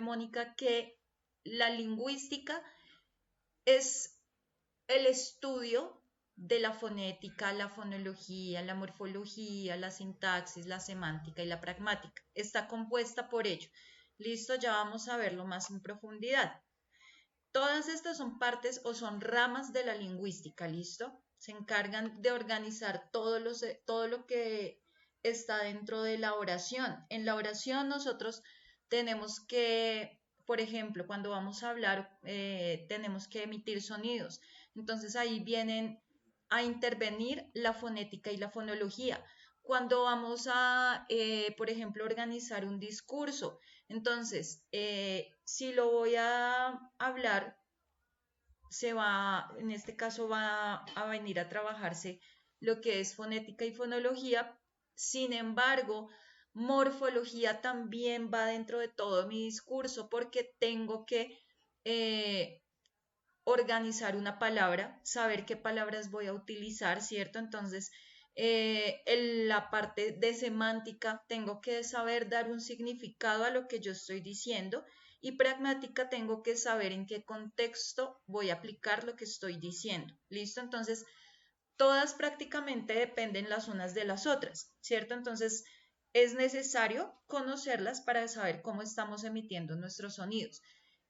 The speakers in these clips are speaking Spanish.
Mónica, que la lingüística es el estudio de la fonética, la fonología, la morfología, la sintaxis, la semántica y la pragmática. Está compuesta por ello. Listo, ya vamos a verlo más en profundidad. Todas estas son partes o son ramas de la lingüística, ¿listo? Se encargan de organizar todo lo que está dentro de la oración. En la oración nosotros tenemos que, por ejemplo, cuando vamos a hablar, tenemos que emitir sonidos. Entonces ahí vienen a intervenir la fonética y la fonología. Cuando vamos a, por ejemplo, organizar un discurso, entonces, si lo voy a hablar, en este caso va a venir a trabajarse lo que es fonética y fonología. Sin embargo, morfología también va dentro de todo mi discurso porque tengo que eh, organizar una palabra, saber qué palabras voy a utilizar, ¿cierto? Entonces, en la parte de semántica tengo que saber dar un significado a lo que yo estoy diciendo y pragmática tengo que saber en qué contexto voy a aplicar lo que estoy diciendo. ¿Listo? Entonces, todas prácticamente dependen las unas de las otras, ¿cierto? Entonces, es necesario conocerlas para saber cómo estamos emitiendo nuestros sonidos.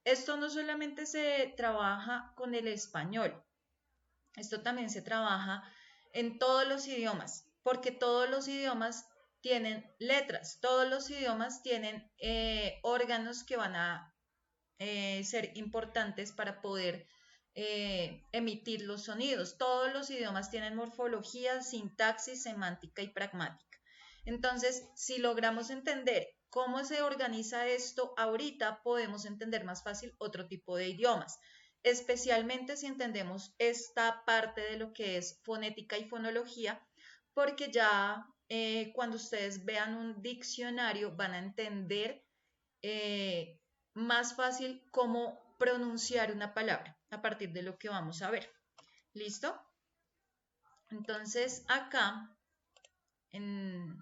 Esto no solamente se trabaja con el español, esto también se trabaja en todos los idiomas, porque todos los idiomas tienen letras, todos los idiomas tienen órganos que van a ser importantes para poder emitir los sonidos. Todos los idiomas tienen morfología, sintaxis, semántica y pragmática. Entonces, si logramos entender cómo se organiza esto ahorita, podemos entender más fácil otro tipo de idiomas, especialmente si entendemos esta parte de lo que es fonética y fonología, porque ya cuando ustedes vean un diccionario van a entender eh, más fácil cómo pronunciar una palabra a partir de lo que vamos a ver. ¿Listo? Entonces acá en,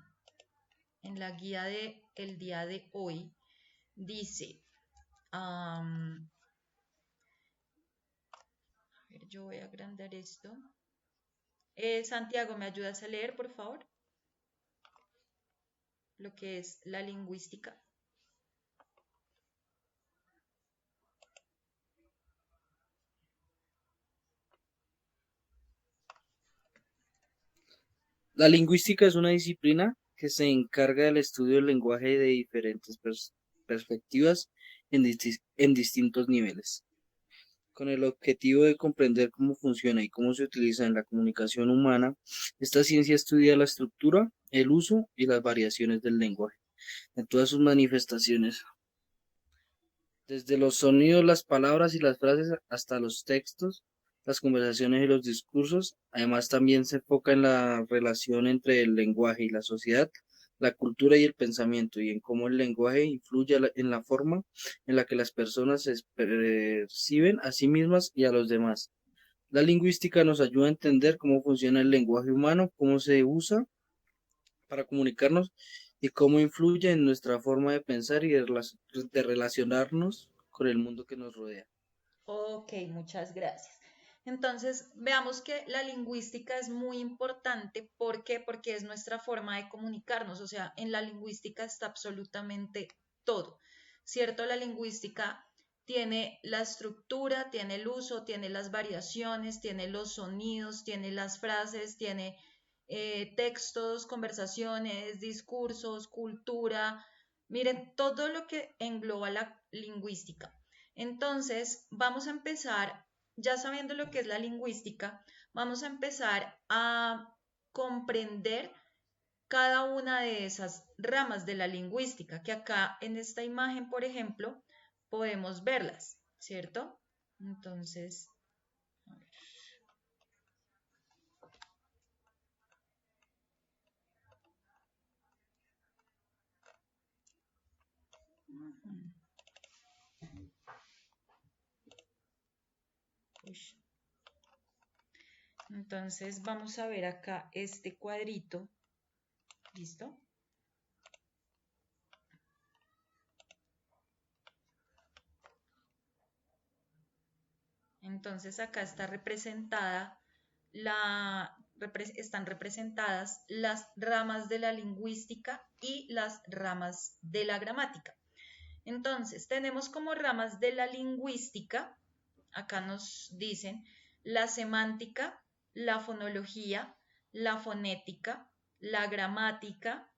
la guía del día de hoy dice, a ver, yo voy a agrandar esto. Santiago, ¿me ayudas a leer, por favor? Lo que es la lingüística. La lingüística es una disciplina que se encarga del estudio del lenguaje de diferentes perspectivas en distintos niveles, con el objetivo de comprender cómo funciona y cómo se utiliza en la comunicación humana. Esta ciencia estudia la estructura, el uso y las variaciones del lenguaje, en todas sus manifestaciones, desde los sonidos, las palabras y las frases hasta los textos, las conversaciones y los discursos. Además, también se enfoca en la relación entre el lenguaje y la sociedad, la cultura y el pensamiento, y en cómo el lenguaje influye en la forma en la que las personas se perciben a sí mismas y a los demás. La lingüística nos ayuda a entender cómo funciona el lenguaje humano, cómo se usa para comunicarnos y cómo influye en nuestra forma de pensar y de relacionarnos con el mundo que nos rodea. Ok, muchas gracias. Entonces, veamos que la lingüística es muy importante. ¿Por qué? Porque es nuestra forma de comunicarnos. O sea, en la lingüística está absolutamente todo, ¿cierto? La lingüística tiene la estructura, tiene el uso, tiene las variaciones, tiene los sonidos, tiene las frases, tiene textos, conversaciones, discursos, cultura. Miren, todo lo que engloba la lingüística. Entonces, vamos a empezar, ya sabiendo lo que es la lingüística, vamos a empezar a comprender cada una de esas ramas de la lingüística, que acá en esta imagen, por ejemplo, podemos verlas, ¿cierto? Entonces, a ver. Entonces, vamos a ver acá este cuadrito, ¿listo? Entonces acá está están representadas las ramas de la lingüística y las ramas de la gramática. Entonces, tenemos como ramas de la lingüística, acá nos dicen la semántica, la fonología, la fonética, la gramática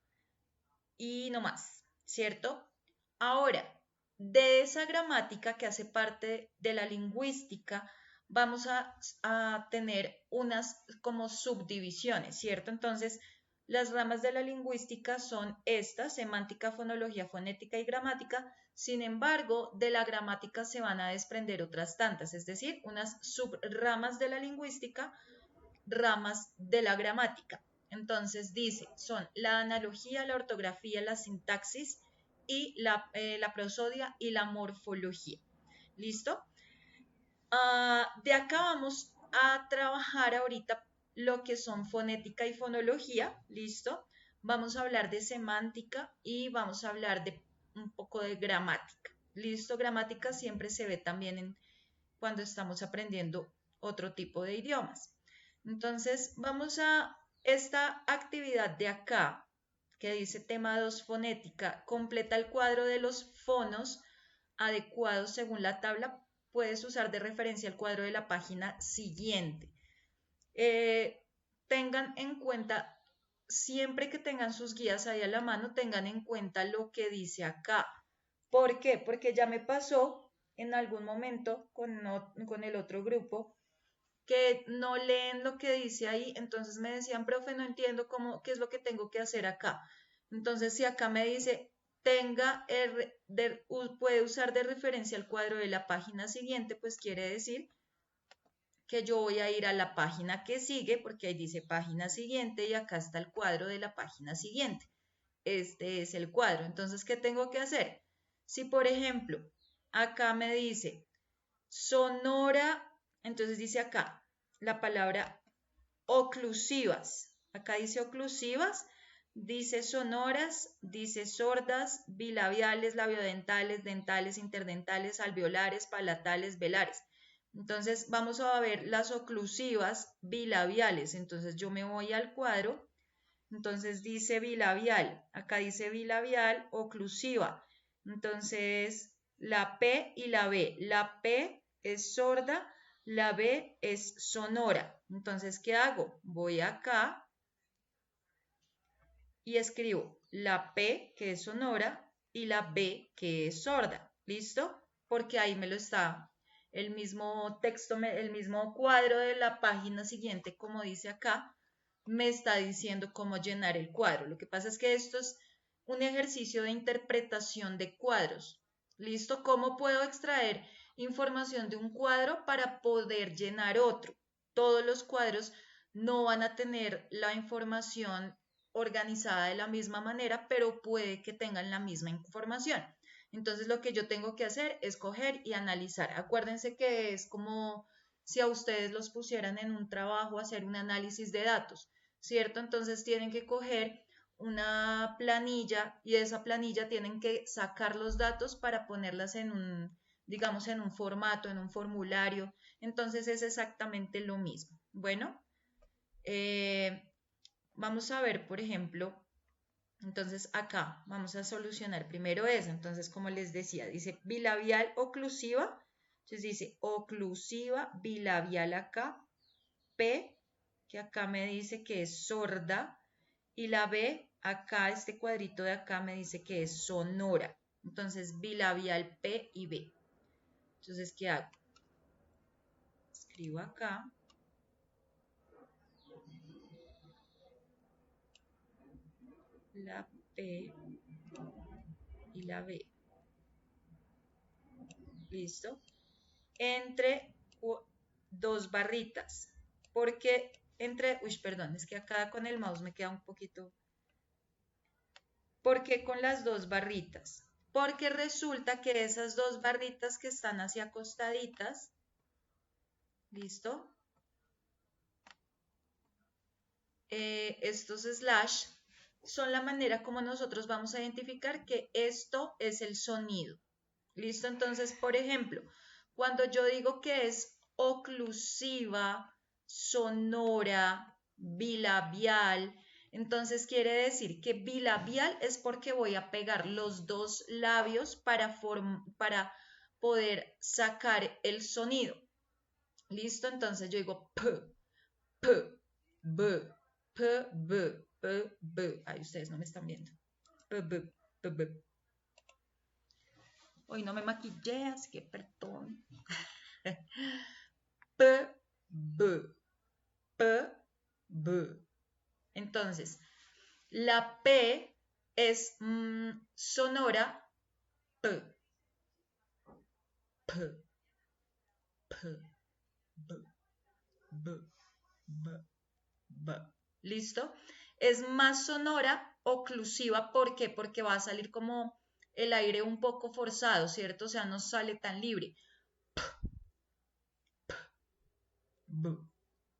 y no más, ¿cierto? Ahora, de esa gramática que hace parte de la lingüística, vamos a tener unas como subdivisiones, ¿cierto? Entonces, las ramas de la lingüística son estas, semántica, fonología, fonética y gramática. Sin embargo, de la gramática se van a desprender otras tantas, es decir, unas subramas de la lingüística, ramas de la gramática. Entonces dice, son la analogía, la ortografía, la sintaxis y la prosodia y la morfología. ¿Listo? De acá vamos a trabajar ahorita lo que son fonética y fonología. ¿Listo? Vamos a hablar de semántica y vamos a hablar de un poco de gramática. ¿Listo? Gramática siempre se ve también cuando estamos aprendiendo otro tipo de idiomas. Entonces, vamos a esta actividad de acá, que dice tema 2 fonética, completa el cuadro de los fonos adecuados según la tabla. Puedes usar de referencia el cuadro de la página siguiente. Tengan en cuenta, siempre que tengan sus guías ahí a la mano, tengan en cuenta lo que dice acá. ¿Por qué? Porque ya me pasó en algún momento con el otro grupo que no leen lo que dice ahí, entonces me decían, profe, no entiendo qué es lo que tengo que hacer acá. Entonces, si acá me dice, puede usar de referencia el cuadro de la página siguiente, pues quiere decir que yo voy a ir a la página que sigue, porque ahí dice página siguiente y acá está el cuadro de la página siguiente. Este es el cuadro. Entonces, ¿qué tengo que hacer? Si, por ejemplo, acá me dice Sonora, entonces dice acá la palabra oclusivas. Acá dice oclusivas, dice sonoras, dice sordas, bilabiales, labiodentales, dentales, interdentales, alveolares, palatales, velares. Entonces vamos a ver las oclusivas bilabiales. Entonces yo me voy al cuadro. Entonces dice bilabial. Acá dice bilabial oclusiva. Entonces la P y la B. La P es sorda, la B es sonora. Entonces, ¿qué hago? Voy acá y escribo la P, que es sonora, y la B, que es sorda. ¿Listo? Porque ahí me lo está el mismo texto, el mismo cuadro de la página siguiente, como dice acá, me está diciendo cómo llenar el cuadro. Lo que pasa es que esto es un ejercicio de interpretación de cuadros. ¿Listo? ¿Cómo puedo extraer información de un cuadro para poder llenar otro? Todos los cuadros no van a tener la información organizada de la misma manera, pero puede que tengan la misma información. Entonces lo que yo tengo que hacer es coger y analizar. Acuérdense que es como si a ustedes los pusieran en un trabajo a hacer un análisis de datos, ¿cierto? Entonces tienen que coger una planilla y de esa planilla tienen que sacar los datos para ponerlas en un, digamos, en un formato, en un formulario. Entonces es exactamente lo mismo. Bueno, vamos a ver, por ejemplo, entonces acá vamos a solucionar primero eso. Entonces, como les decía, dice bilabial oclusiva. Entonces dice oclusiva bilabial acá. P, que acá me dice que es sorda. Y la B, acá, este cuadrito de acá me dice que es sonora. Entonces, bilabial P y B. Entonces, ¿qué hago? Escribo acá. La P y la B. ¿Listo? Entre dos barritas. Porque uy, perdón, es que acá con el mouse me queda un poquito. ¿Por qué con las dos barritas? Porque resulta que esas dos barritas que están hacia acostaditas, ¿listo? Estos slash son la manera como nosotros vamos a identificar que esto es el sonido. ¿Listo? Entonces, por ejemplo, cuando yo digo que es oclusiva, sonora, bilabial. Entonces quiere decir que bilabial es porque voy a pegar los dos labios para poder sacar el sonido. ¿Listo? Entonces yo digo p, p, b, p, b, p, b. Ay, ustedes no me están viendo. P, b, p, b. Hoy no me maquillé, así que perdón. P, b, p, b. Entonces, la P es sonora, P, P, P, B, B, B, B. ¿Listo? Es más sonora, oclusiva, ¿por qué? Porque va a salir como el aire un poco forzado, ¿cierto? O sea, no sale tan libre. B,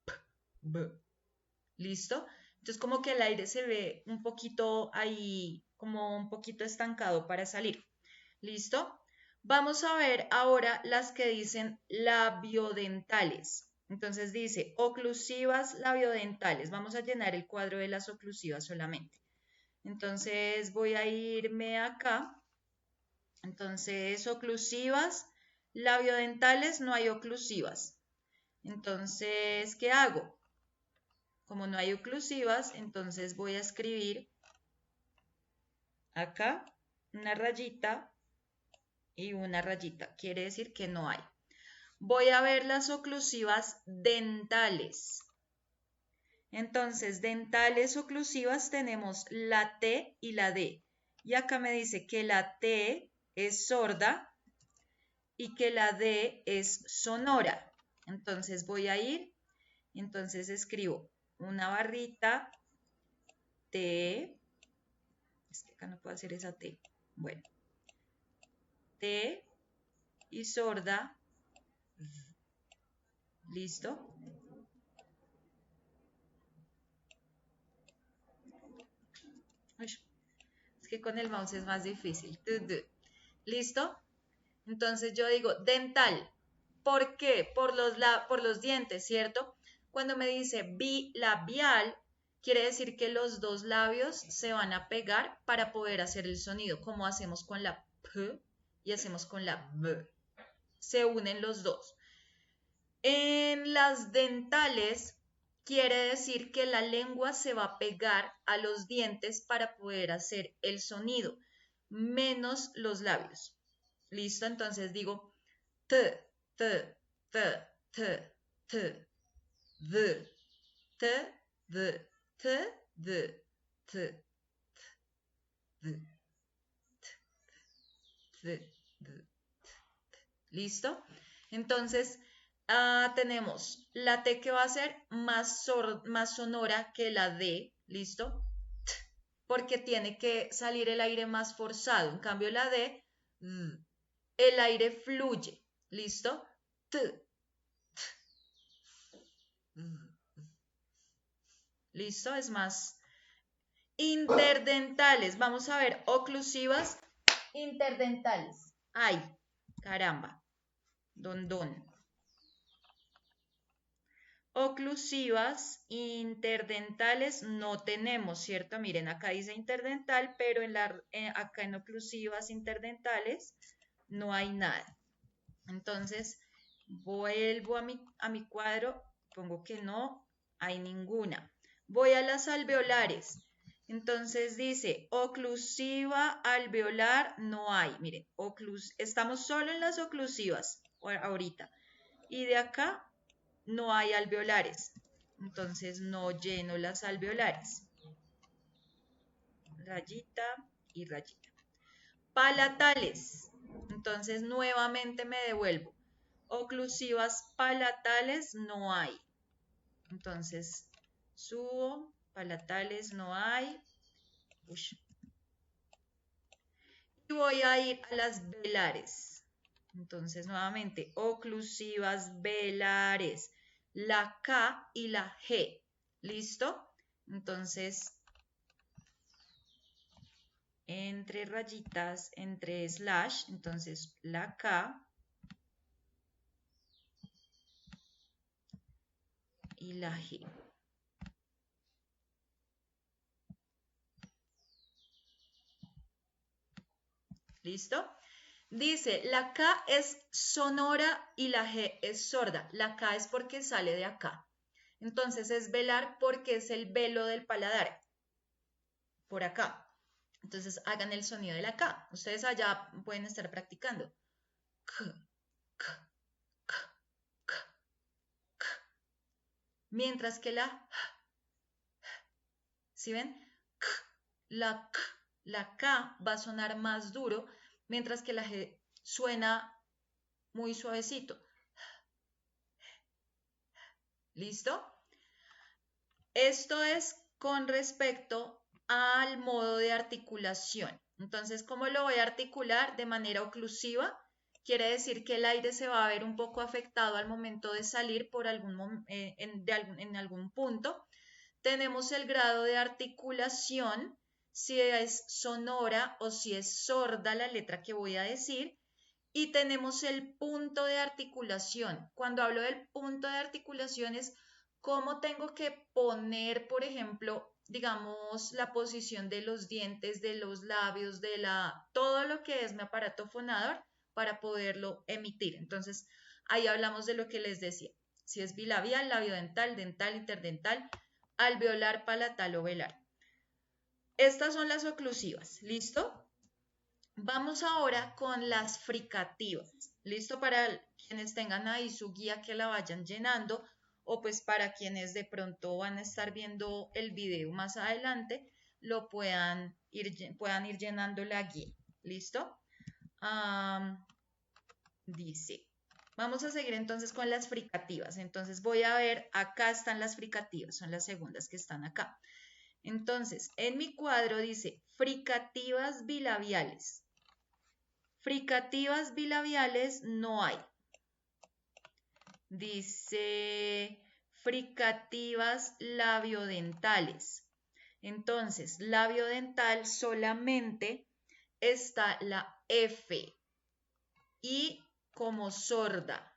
P, B. ¿Listo? Entonces como que el aire se ve un poquito ahí, como un poquito estancado para salir. ¿Listo? Vamos a ver ahora las que dicen labiodentales. Entonces dice oclusivas labiodentales. Vamos a llenar el cuadro de las oclusivas solamente. Entonces voy a irme acá. Entonces oclusivas, labiodentales, no hay oclusivas. Entonces, ¿qué hago? Como no hay oclusivas, entonces voy a escribir acá una rayita y una rayita. Quiere decir que no hay. Voy a ver las oclusivas dentales. Entonces, dentales oclusivas tenemos la T y la D. Y acá me dice que la T es sorda y que la D es sonora. Entonces voy a ir, entonces escribo una barrita T. Es que acá no puedo hacer esa T. Bueno, T y sorda. ¿Listo? Uy, es que con el mouse es más difícil. ¿Listo? Entonces yo digo dental. ¿Por qué? Por los dientes, ¿cierto? Cuando me dice bilabial, quiere decir que los dos labios se van a pegar para poder hacer el sonido, como hacemos con la P y hacemos con la B. Se unen los dos. En las dentales quiere decir que la lengua se va a pegar a los dientes para poder hacer el sonido, menos los labios. ¿Listo? Entonces digo t, t, t, t, t, d, t, d, t, d, t, d, t, d. ¿Listo? Entonces, tenemos la T que va a ser más sonora que la D, ¿listo? Porque tiene que salir el aire más forzado. En cambio, la D, el aire fluye, ¿listo? ¿Listo? Es más. Interdentales, vamos a ver, oclusivas, interdentales. Ay, caramba, don. Oclusivas, interdentales no tenemos, ¿cierto? Miren, acá dice interdental, pero acá en oclusivas, interdentales no hay nada. Entonces, vuelvo a mi cuadro, pongo que no hay ninguna. Voy a las alveolares. Entonces dice, oclusiva alveolar no hay. Miren, estamos solo en las oclusivas ahorita. Y de acá no hay alveolares. Entonces no lleno las alveolares. Rayita y rayita. Palatales. Entonces nuevamente me devuelvo. Oclusivas palatales no hay. Entonces subo, palatales no hay. Uy. Y voy a ir a las velares. Entonces nuevamente, oclusivas velares. La K y la G. ¿Listo? Entonces, entre rayitas, entre slash, entonces la K y la G. ¿Listo? Dice, la K es sonora y la G es sorda. La K es porque sale de acá. Entonces es velar porque es el velo del paladar. Por acá. Entonces hagan el sonido de la K. Ustedes allá pueden estar practicando. K, K, K, K, K. Mientras que la ¿sí ven? K, la K va a sonar más duro, mientras que la G suena muy suavecito. ¿Listo? Esto es con respecto al modo de articulación. Entonces, ¿cómo lo voy a articular? De manera oclusiva. Quiere decir que el aire se va a ver un poco afectado al momento de salir por en algún punto. Tenemos el grado de articulación, si es sonora o si es sorda la letra que voy a decir. Y tenemos el punto de articulación. Cuando hablo del punto de articulación es cómo tengo que poner, por ejemplo, digamos, la posición de los dientes, de los labios, todo lo que es mi aparato fonador para poderlo emitir. Entonces, ahí hablamos de lo que les decía. Si es bilabial, labiodental, dental, interdental, alveolar, palatal o velar. Estas son las oclusivas, ¿listo? Vamos ahora con las fricativas, ¿listo? Para quienes tengan ahí su guía que la vayan llenando o pues para quienes de pronto van a estar viendo el video más adelante, lo puedan ir llenando la guía, ¿listo? Dice, vamos a seguir entonces con las fricativas. Entonces voy a ver, acá están las fricativas, son las segundas que están acá. Entonces, en mi cuadro dice fricativas bilabiales. Fricativas bilabiales no hay. Dice fricativas labiodentales. Entonces, labiodental solamente está la F y como sorda,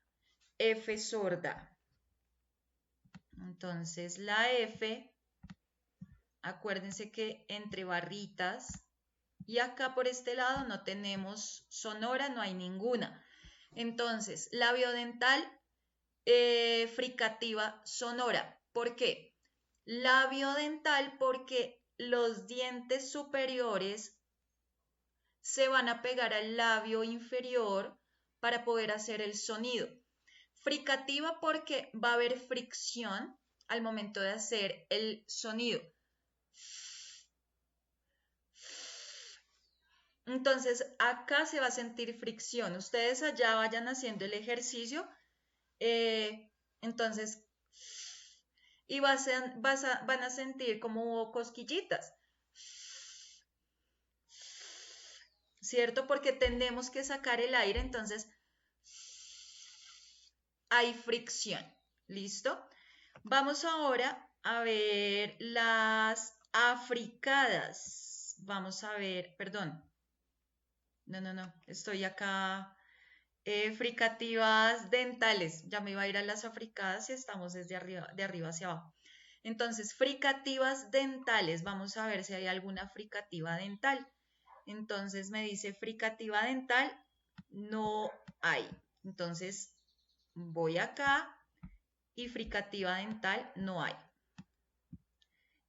F sorda. Entonces, la F, acuérdense que entre barritas y acá por este lado no tenemos sonora, no hay ninguna. Entonces, labiodental, fricativa sonora. ¿Por qué? Labiodental porque los dientes superiores se van a pegar al labio inferior para poder hacer el sonido. Fricativa porque va a haber fricción al momento de hacer el sonido. Entonces, acá se va a sentir fricción. Ustedes allá vayan haciendo el ejercicio. Entonces, y van a sentir como cosquillitas. ¿Cierto? Porque tenemos que sacar el aire, entonces hay fricción. ¿Listo? Vamos ahora a ver las africadas. Vamos a ver, perdón. No, estoy acá. Fricativas dentales. Ya me iba a ir a las africadas y estamos desde arriba, de arriba hacia abajo. Entonces, fricativas dentales. Vamos a ver si hay alguna fricativa dental. Entonces me dice fricativa dental, no hay. Entonces voy acá y fricativa dental no hay.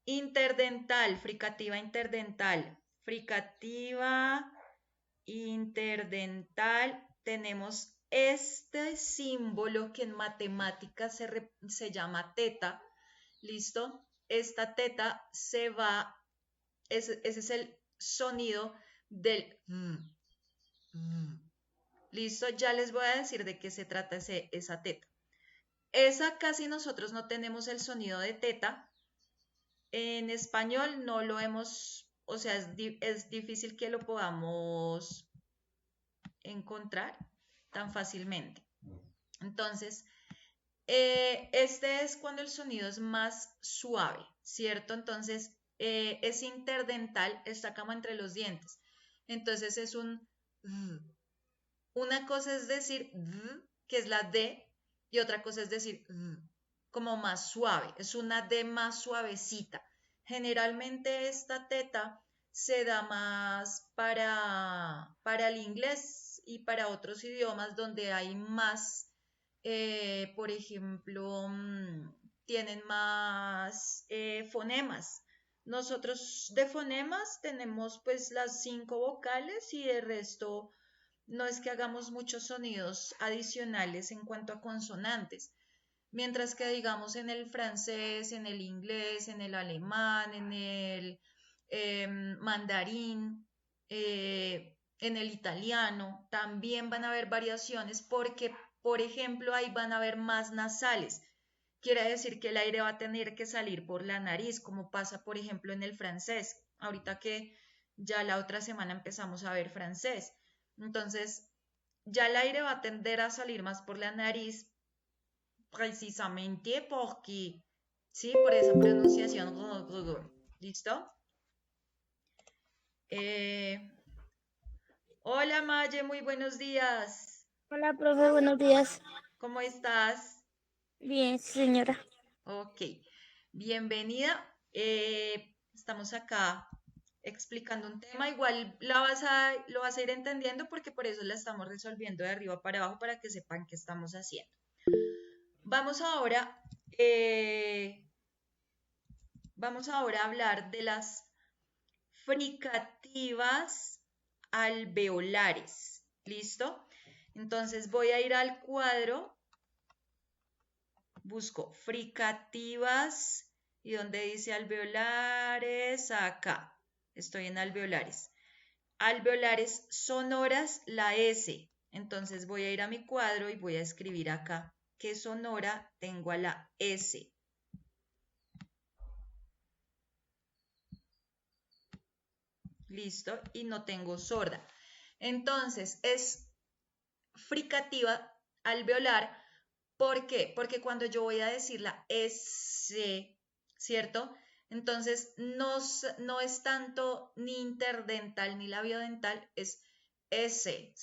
Interdental, fricativa interdental. Fricativa interdental tenemos este símbolo que en matemáticas se llama teta. ¿Listo? Esta teta se va, ese es el sonido del ¿listo? Ya les voy a decir de qué se trata esa teta. Esa casi nosotros no tenemos el sonido de teta. En español no lo hemos, o sea, es difícil que lo podamos encontrar tan fácilmente. Entonces, este es cuando el sonido es más suave, ¿cierto? Entonces, es interdental, está como entre los dientes. Entonces, es una cosa es decir, que es la D, y otra cosa es decir, como más suave, es una D más suavecita. Generalmente esta teta se da más para el inglés y para otros idiomas donde hay más, por ejemplo, tienen más fonemas. Nosotros de fonemas tenemos pues las 5 vocales y el resto no es que hagamos muchos sonidos adicionales en cuanto a consonantes. Mientras que digamos en el francés, en el inglés, en el alemán, en el mandarín, en el italiano, también van a haber variaciones porque, por ejemplo, ahí van a haber más nasales. Quiere decir que el aire va a tener que salir por la nariz, como pasa, por ejemplo, en el francés. Ahorita que ya la otra semana empezamos a ver francés. Entonces, ya el aire va a tender a salir más por la nariz precisamente porque, sí, por esa pronunciación. ¿Listo? Eh, hola Maye, muy buenos días. Hola, profe, buenos días. ¿Cómo estás? Bien, sí, señora. Ok, bienvenida. Estamos acá explicando un tema. Igual lo vas a ir entendiendo porque por eso la estamos resolviendo de arriba para abajo para que sepan qué estamos haciendo. Vamos ahora eh, Vamos ahora a hablar de las fricativas alveolares. ¿Listo? Entonces voy a ir al cuadro, busco fricativas y donde dice alveolares, acá. Estoy en alveolares. Alveolares sonoras, la S. Entonces voy a ir a mi cuadro y voy a escribir acá qué sonora tengo a la S. Listo, y no tengo sorda. Entonces, es fricativa alveolar. ¿Por qué? Porque cuando yo voy a decir la S, ¿cierto? Entonces, no es tanto ni interdental ni labiodental, es S.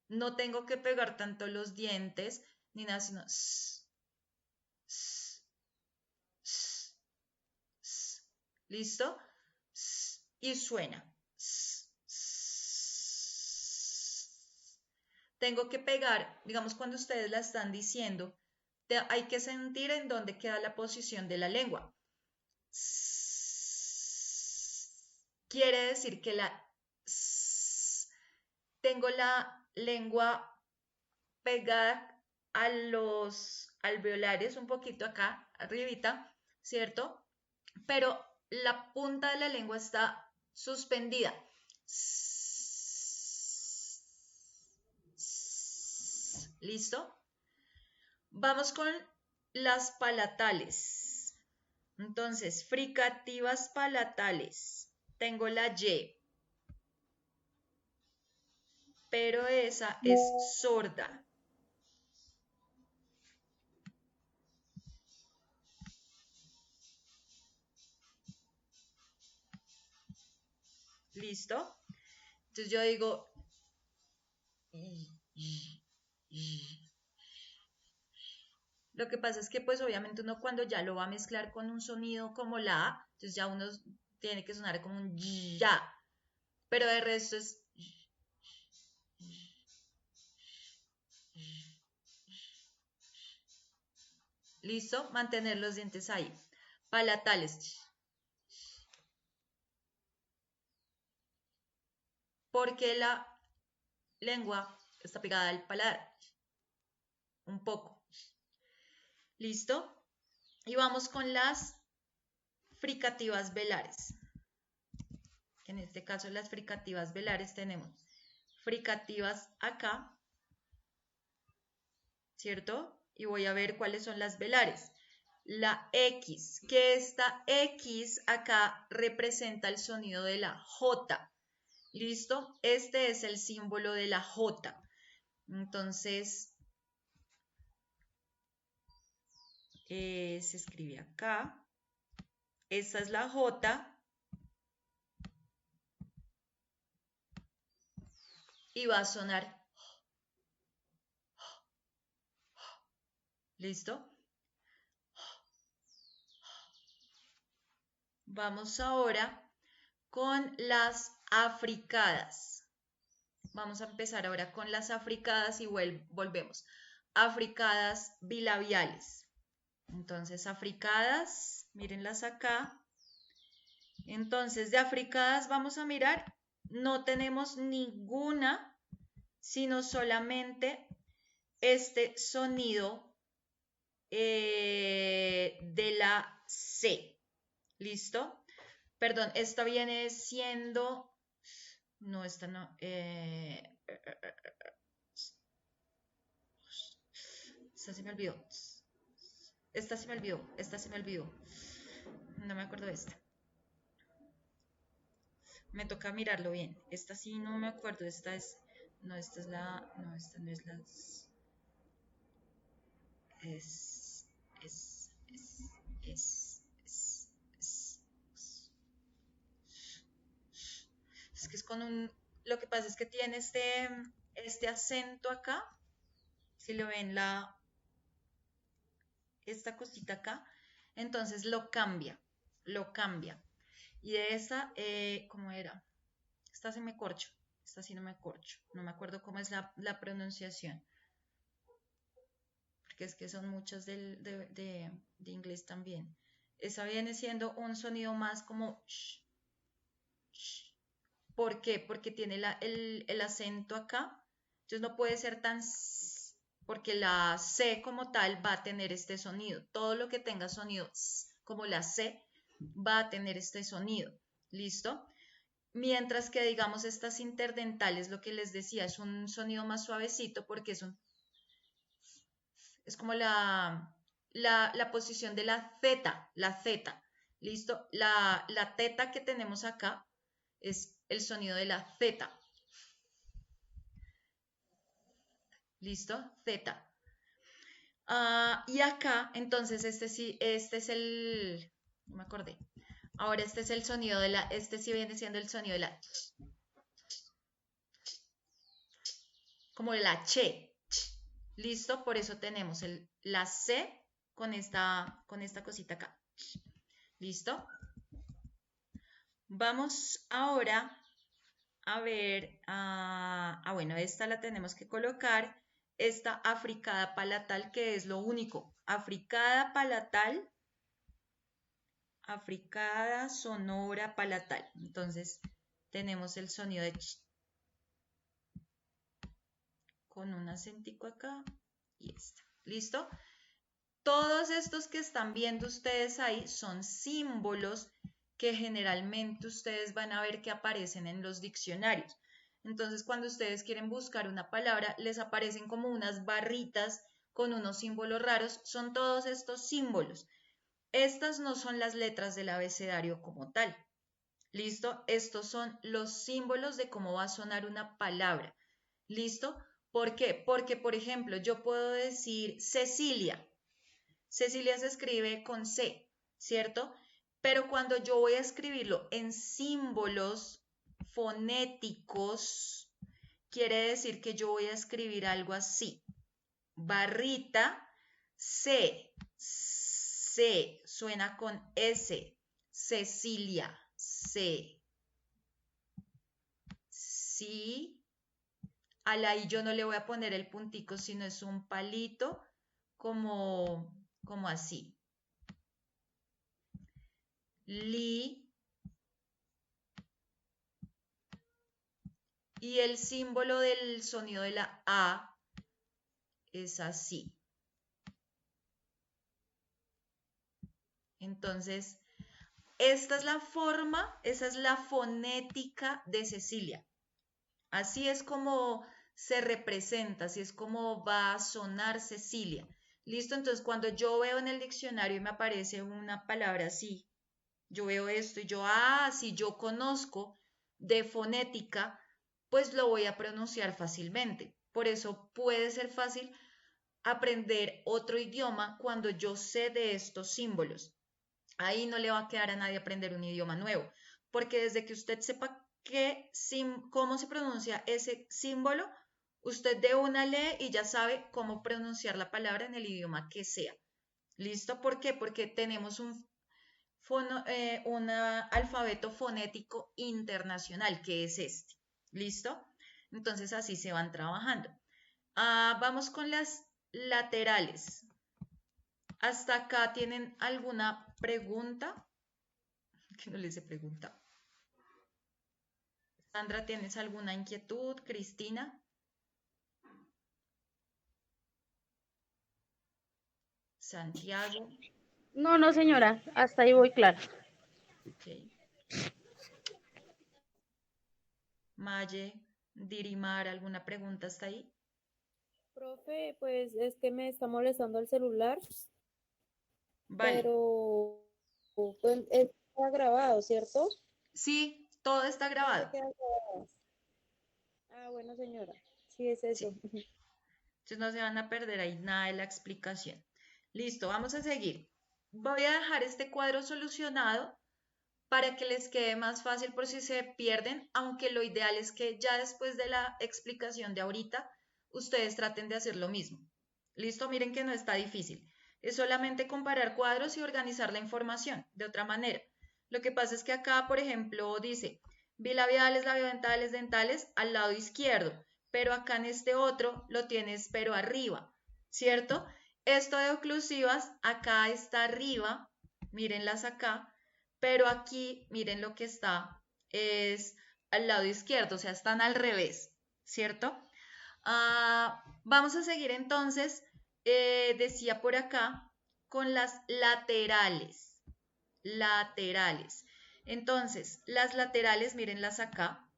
No tengo que pegar tanto los dientes ni nada, sino ¿listo? Y suena. Tengo que pegar, digamos, cuando ustedes la están diciendo, hay que sentir en dónde queda la posición de la lengua. Quiere decir que tengo la lengua pegada a los alveolares, un poquito acá, arribita, ¿cierto? Pero la punta de la lengua está suspendida. ¿Listo? Vamos con las palatales. Entonces, fricativas palatales. Tengo la Y, pero esa es sorda. ¿Listo? Entonces yo digo lo que pasa es que pues obviamente uno cuando ya lo va a mezclar con un sonido como la A, entonces ya uno tiene que sonar como un ya, pero de resto es listo, mantener los dientes ahí. Palatales, porque la lengua está pegada al paladar, un poco. ¿Listo? Y vamos con las fricativas velares. En este caso las fricativas velares tenemos fricativas acá, ¿cierto? Y voy a ver cuáles son las velares. La X, que esta X acá representa el sonido de la J. ¿Listo? Este es el símbolo de la J. Entonces, se escribe acá. Esta es la J. Y va a sonar. ¿Listo? Vamos ahora con las africadas. Vamos a empezar ahora con las africadas y volvemos. Africadas bilabiales. Entonces, africadas, mírenlas acá. Entonces, de africadas vamos a mirar, no tenemos ninguna, sino solamente este sonido de la C. ¿Listo? Perdón, esta viene siendo... No, esta no. Esta se me olvidó. Esta se me olvidó. Esta se me olvidó. No me acuerdo de esta. Me toca mirarlo bien. Esta sí no me acuerdo. Esta es... No, esta es la... No, esta no es la... Es... Es... Es... Es... Es que es con un... Lo que pasa es que tiene este acento acá. Si lo ven, esta cosita acá. Entonces lo cambia. Lo cambia. Y de esta, ¿cómo era? Esta sí me corcho. Esta sí no me corcho. No me acuerdo cómo es la pronunciación. Porque es que son muchas de inglés también. Esa viene siendo un sonido más como... sh, sh. ¿Por qué? Porque tiene el acento acá. Entonces no puede ser tan... porque la C como tal va a tener este sonido. Todo lo que tenga sonido como la C va a tener este sonido. ¿Listo? Mientras que, digamos, estas interdentales, lo que les decía, es un sonido más suavecito porque es como la posición de la Z, ¿listo? La teta que tenemos acá es el sonido de la Z, ¿listo? Z. Y acá, entonces, este sí, este es el, no me acordé. Ahora este es el sonido de este sí viene siendo el sonido de la, como de la che, ¿listo? Por eso tenemos la C con esta cosita acá, ¿listo? Vamos ahora a ver, bueno, esta la tenemos que colocar, esta africada palatal, que es lo único, africada palatal, africada sonora palatal. Entonces, tenemos el sonido de ch, con un acentico acá y esta. ¿Listo? Todos estos que están viendo ustedes ahí son símbolos que generalmente ustedes van a ver que aparecen en los diccionarios. Entonces, cuando ustedes quieren buscar una palabra, les aparecen como unas barritas con unos símbolos raros. Son todos estos símbolos. Estas no son las letras del abecedario como tal. ¿Listo? Estos son los símbolos de cómo va a sonar una palabra. ¿Listo? ¿Por qué? Porque, por ejemplo, yo puedo decir Cecilia. Cecilia se escribe con C, ¿cierto? Pero cuando yo voy a escribirlo en símbolos fonéticos, quiere decir que yo voy a escribir algo así. Barrita, C, C, suena con S, Cecilia, C, sí, a la I yo no le voy a poner el puntico, sino es un palito como así. Li, y el símbolo del sonido de la A es así. Entonces, esta es la forma, esa es la fonética de Cecilia. Así es como se representa, así es como va a sonar Cecilia. ¿Listo? Entonces, cuando yo veo en el diccionario y me aparece una palabra así, yo veo esto y yo, si yo conozco de fonética, pues lo voy a pronunciar fácilmente. Por eso puede ser fácil aprender otro idioma cuando yo sé de estos símbolos. Ahí no le va a quedar a nadie aprender un idioma nuevo, porque desde que usted sepa cómo se pronuncia ese símbolo, Usted de una lee y ya sabe cómo pronunciar la palabra en el idioma que sea. ¿Listo? ¿Por qué? Porque tenemos un alfabeto fonético internacional, que es este. ¿Listo? Entonces así se van trabajando. Vamos con las laterales. ¿Hasta acá tienen alguna pregunta? Que no les he preguntado. Sandra, ¿tienes alguna inquietud? Cristina. Santiago. No, no, señora, hasta ahí voy clara. Okay. Maye, Dirimar, ¿alguna pregunta hasta ahí? Profe, pues es que me está molestando el celular, Vale. pero pues, está grabado, ¿cierto? Sí, todo está ¿Dónde grabado. queda grabado? Ah, bueno, señora, sí es Sí. eso. Entonces no se van a perder ahí nada de la explicación. Listo, vamos a seguir. Voy a dejar este cuadro solucionado para que les quede más fácil por si se pierden, aunque lo ideal es que ya después de la explicación de ahorita, ustedes traten de hacer lo mismo. Listo, miren que no está difícil. Es solamente comparar cuadros y organizar la información de otra manera. Lo que pasa es que acá, por ejemplo, dice bilabiales, labiodentales, dentales al lado izquierdo, pero acá en este otro lo tienes pero arriba, ¿cierto? Esto de oclusivas acá está arriba, mírenlas acá, pero aquí miren lo que está es al lado izquierdo, o sea, están al revés, ¿cierto? Vamos a seguir entonces, decía por acá, con las laterales, laterales. Entonces, las laterales, mírenlas acá,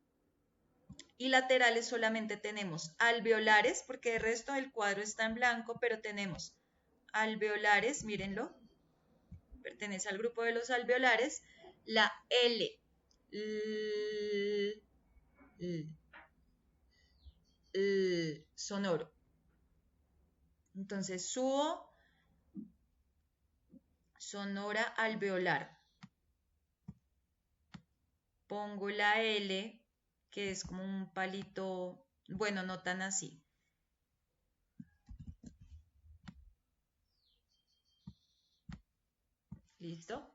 y laterales solamente tenemos alveolares, porque el resto del cuadro está en blanco, pero tenemos alveolares, mírenlo, pertenece al grupo de los alveolares, la L, sonoro. Entonces subo, sonora alveolar. Pongo la L, que es como un palito, bueno, no tan así. ¿Listo?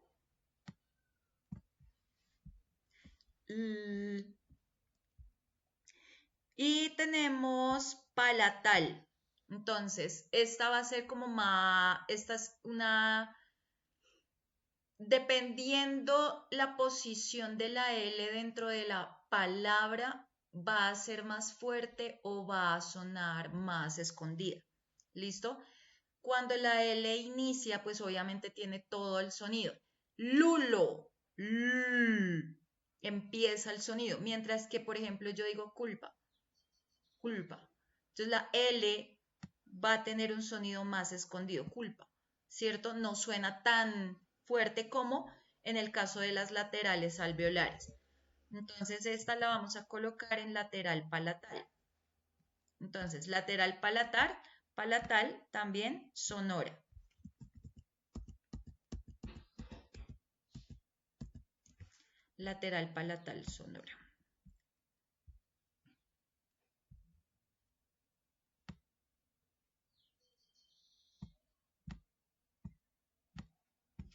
Y tenemos palatal. Entonces, esta va a ser como más, esta es una, dependiendo la posición de la L dentro de la palabra, va a ser más fuerte o va a sonar más escondida. ¿Listo? Cuando la L inicia, pues obviamente tiene todo el sonido. Lulo, empieza el sonido. Mientras que, por ejemplo, yo digo culpa, culpa. Entonces la L va a tener un sonido más escondido, culpa, ¿cierto? No suena tan fuerte como en el caso de las laterales alveolares. Entonces esta la vamos a colocar en lateral palatal. Entonces, lateral palatal también sonora. Lateral palatal sonora.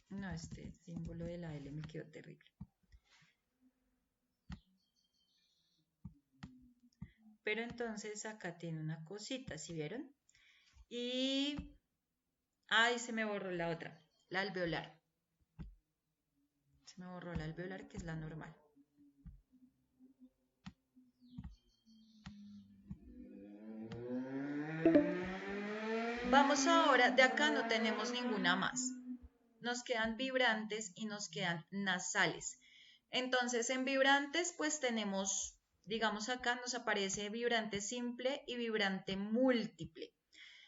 No, este símbolo de la L me quedó terrible. Pero entonces acá tiene una cosita, ¿sí vieron? Y... ay, se me borró la otra, la alveolar. Se me borró la alveolar, que es la normal. Vamos ahora, de acá no tenemos ninguna más. Nos quedan vibrantes y nos quedan nasales. Entonces, en vibrantes, pues tenemos, digamos acá nos aparece vibrante simple y vibrante múltiple.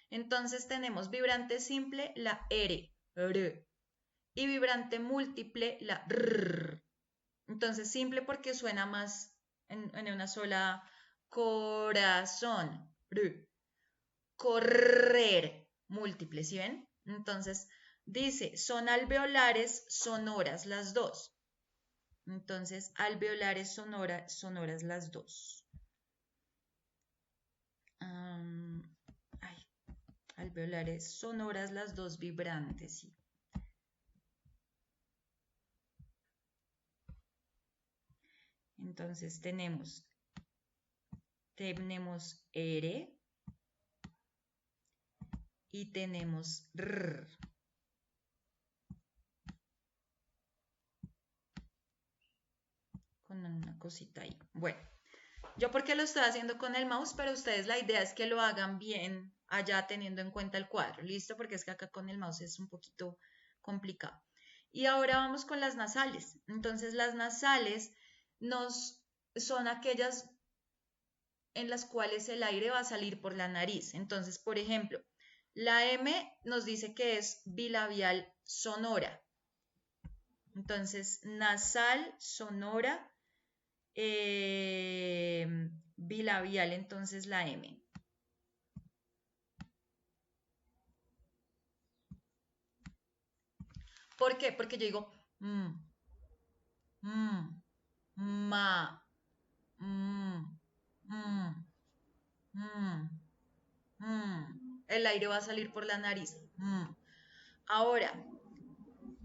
Entonces tenemos vibrante simple, la R, y vibrante múltiple, la R. Entonces, simple porque suena más en una sola corazón, correr, múltiple, ¿sí ven? Entonces, dice, son alveolares sonoras las dos. Entonces, alveolares sonoras las dos. alveolares sonoras, las dos vibrantes, sí. Entonces tenemos R y tenemos R. Con una cosita ahí. Bueno, yo porque lo estoy haciendo con el mouse, pero ustedes la idea es que lo hagan bien allá teniendo en cuenta el cuadro. ¿Listo? Porque es que acá con el mouse es un poquito complicado. Y ahora vamos con las nasales. Entonces las nasales son aquellas en las cuales el aire va a salir por la nariz. Entonces, por ejemplo, la M nos dice que es bilabial sonora. Entonces, nasal, sonora, bilabial, entonces la M. ¿Por qué? Porque yo digo ma, el aire va a salir por la nariz. Ahora,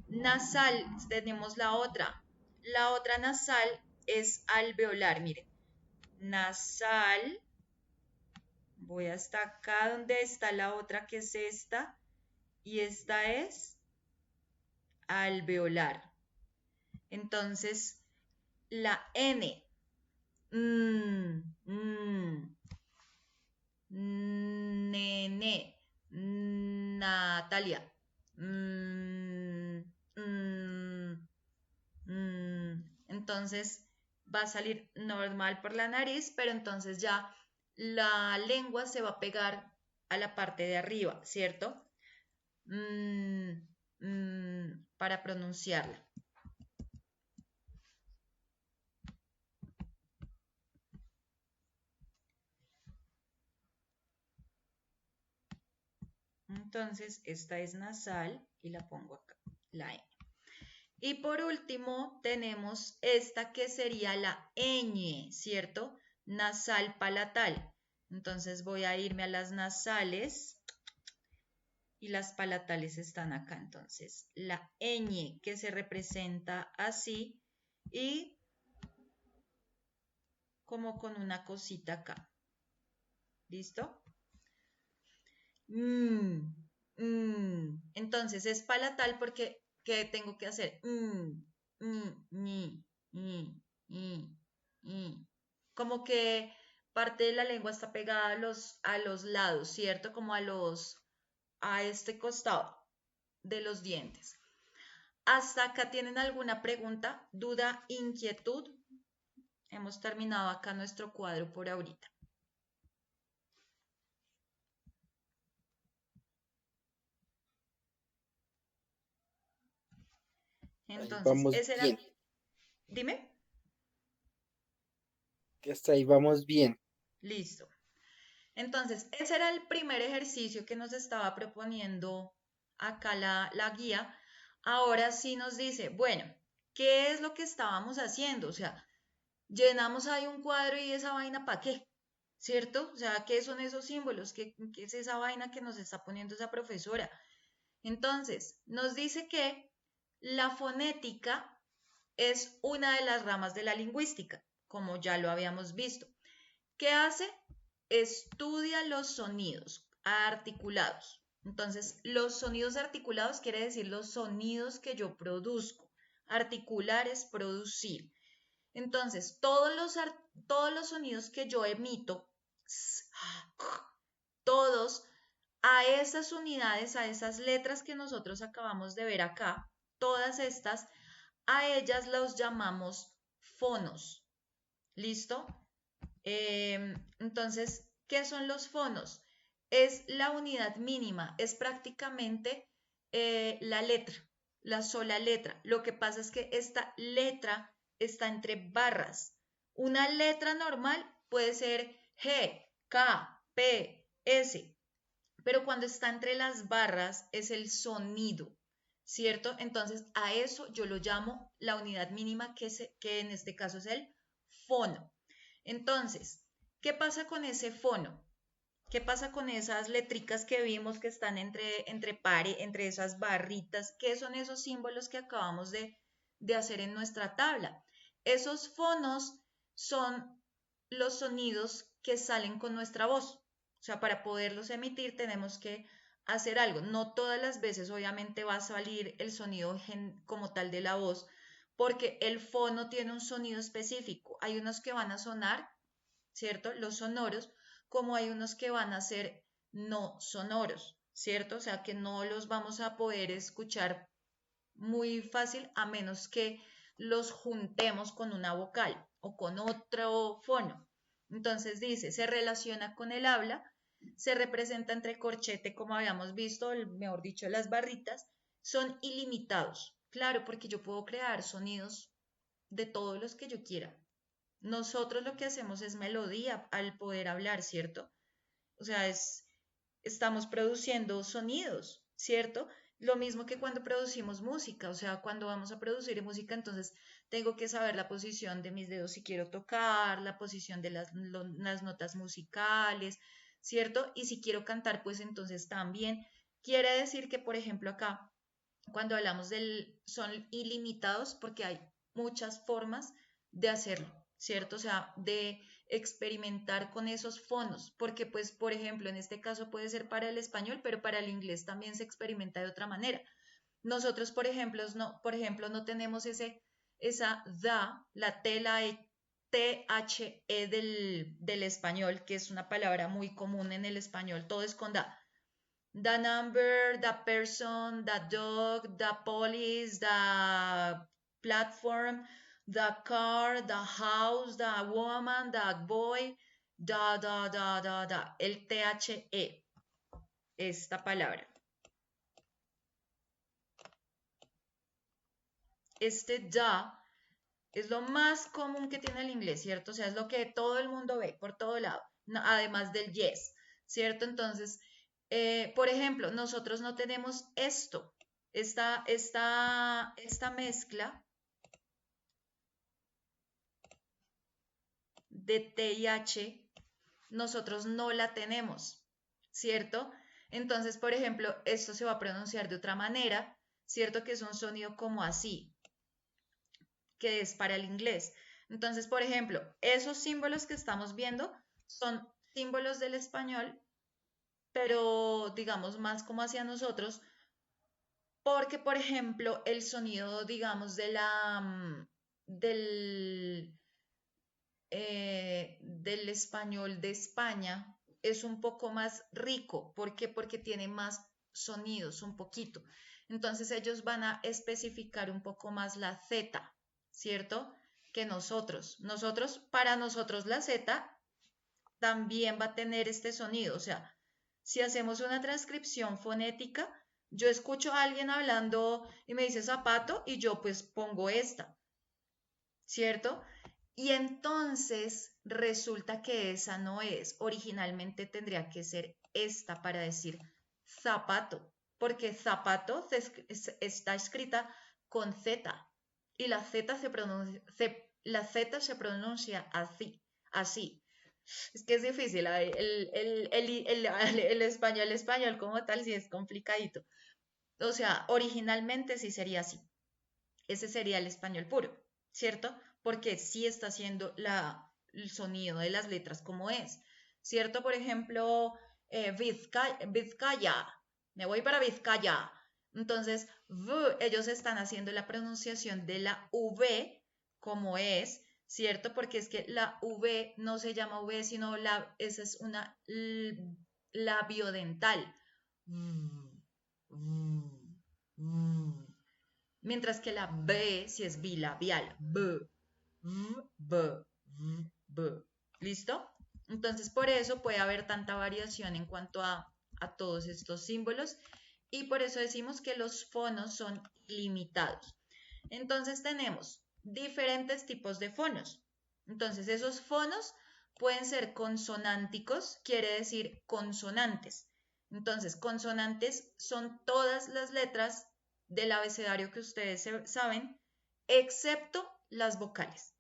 nasal, tenemos la otra. La otra nasal es alveolar, miren. Nasal, voy hasta acá donde está la otra que es esta, y esta es alveolar. Entonces, la N, nene, Natalia, entonces va a salir normal por la nariz, pero entonces ya la lengua se va a pegar a la parte de arriba, ¿cierto? Para pronunciarla. Entonces, esta es nasal y la pongo acá, la N. Y por último, tenemos esta que sería la ñ, ¿cierto? Nasal palatal. Entonces voy a irme a las nasales y las palatales están acá. Entonces, la ñ que se representa así y como con una cosita acá. ¿Listo? Entonces es palatal porque ¿qué tengo que hacer? Como que parte de la lengua está pegada a los lados, ¿cierto? Como a este costado de los dientes. ¿Hasta acá tienen alguna pregunta, duda, inquietud? Hemos terminado acá nuestro cuadro por ahorita. Entonces, Vamos ese era... bien, Dime. que hasta ahí vamos bien. Listo. Entonces, ese era el primer ejercicio que nos estaba proponiendo acá la guía. Ahora sí nos dice, bueno, ¿qué es lo que estábamos haciendo? O sea, llenamos ahí un cuadro y esa vaina, ¿para qué? ¿Cierto? O sea, ¿qué son esos símbolos? ¿Qué es esa vaina que nos está poniendo esa profesora? Entonces, nos dice que la fonética es una de las ramas de la lingüística, como ya lo habíamos visto. ¿Qué hace? Estudia los sonidos articulados. Entonces, los sonidos articulados quiere decir los sonidos que yo produzco. Articular es producir. Entonces, todos los sonidos que yo emito, todos a esas unidades, a esas letras que nosotros acabamos de ver acá, todas estas, a ellas los llamamos fonos. ¿Listo? Entonces, ¿qué son los fonos? Es la unidad mínima, es prácticamente la letra, la sola letra. Lo que pasa es que esta letra está entre barras. Una letra normal puede ser G, K, P, S, pero cuando está entre las barras es el sonido, ¿cierto? Entonces a eso yo lo llamo la unidad mínima que en este caso es el fono. Entonces, ¿qué pasa con ese fono? ¿Qué pasa con esas letricas que vimos que están entre esas barritas? ¿Qué son esos símbolos que acabamos de hacer en nuestra tabla? Esos fonos son los sonidos que salen con nuestra voz. O sea, para poderlos emitir tenemos que hacer algo. No todas las veces obviamente va a salir el sonido como tal de la voz, porque el fono tiene un sonido específico. Hay unos que van a sonar, ¿cierto? Los sonoros, como hay unos que van a ser no sonoros, ¿cierto? O sea, que no los vamos a poder escuchar muy fácil a menos que los juntemos con una vocal o con otro fono. Entonces dice, se relaciona con el habla, se representa entre corchete, como habíamos visto, mejor dicho, las barritas, son ilimitados. Claro, porque yo puedo crear sonidos de todos los que yo quiera. Nosotros lo que hacemos es melodía al poder hablar, ¿cierto? O sea, estamos produciendo sonidos, ¿cierto? Lo mismo que cuando producimos música, o sea, cuando vamos a producir música, entonces tengo que saber la posición de mis dedos si quiero tocar, la posición de las notas musicales, ¿cierto? Y si quiero cantar, pues entonces también quiere decir que, por ejemplo, acá, cuando hablamos son ilimitados porque hay muchas formas de hacerlo, ¿cierto? O sea, de experimentar con esos fonos, porque pues, por ejemplo, en este caso puede ser para el español, pero para el inglés también se experimenta de otra manera. Nosotros, por ejemplo, no tenemos esa da, la T, la E, THE del español, que es una palabra muy común en el español, todo es con da. The number, the person, the dog, the police, the platform, the car, the house, the woman, the boy, el THE, esta palabra. Este da es lo más común que tiene el inglés, ¿cierto? O sea, es lo que todo el mundo ve por todo lado, además del yes, ¿cierto? Entonces, por ejemplo, nosotros no tenemos esta mezcla de T y H, nosotros no la tenemos, ¿cierto? Entonces, por ejemplo, esto se va a pronunciar de otra manera, ¿cierto? Que es un sonido como así, que es para el inglés. Entonces, por ejemplo, esos símbolos que estamos viendo son símbolos del español, pero digamos más como hacia nosotros, porque, por ejemplo, el sonido, digamos, del español de España es un poco más rico. ¿Por qué? Porque tiene más sonidos, un poquito. Entonces ellos van a especificar un poco más la Z, ¿cierto? Que nosotros. Para nosotros la Z también va a tener este sonido. O sea, si hacemos una transcripción fonética, yo escucho a alguien hablando y me dice zapato y yo pues pongo esta, ¿cierto? Y entonces resulta que esa no es. Originalmente tendría que ser esta para decir zapato, porque zapato está escrita con Z y la Z se pronuncia así. Es que es difícil, el español como tal sí es complicadito. O sea, originalmente sí sería así. Ese sería el español puro, ¿cierto? Porque sí está haciendo el sonido de las letras como es, ¿cierto? Por ejemplo, Vizcaya, me voy para Vizcaya. Entonces, ellos están haciendo la pronunciación de la V como es, ¿cierto? Porque es que la V no se llama V, sino esa es una labiodental. Mientras que la B si es bilabial. B. ¿Listo? Entonces, por eso puede haber tanta variación en cuanto a todos estos símbolos y por eso decimos que los fonos son ilimitados. Entonces, tenemos diferentes tipos de fonos. Entonces, esos fonos pueden ser consonánticos, quiere decir consonantes. Entonces, consonantes son todas las letras del abecedario que ustedes saben, excepto las vocales.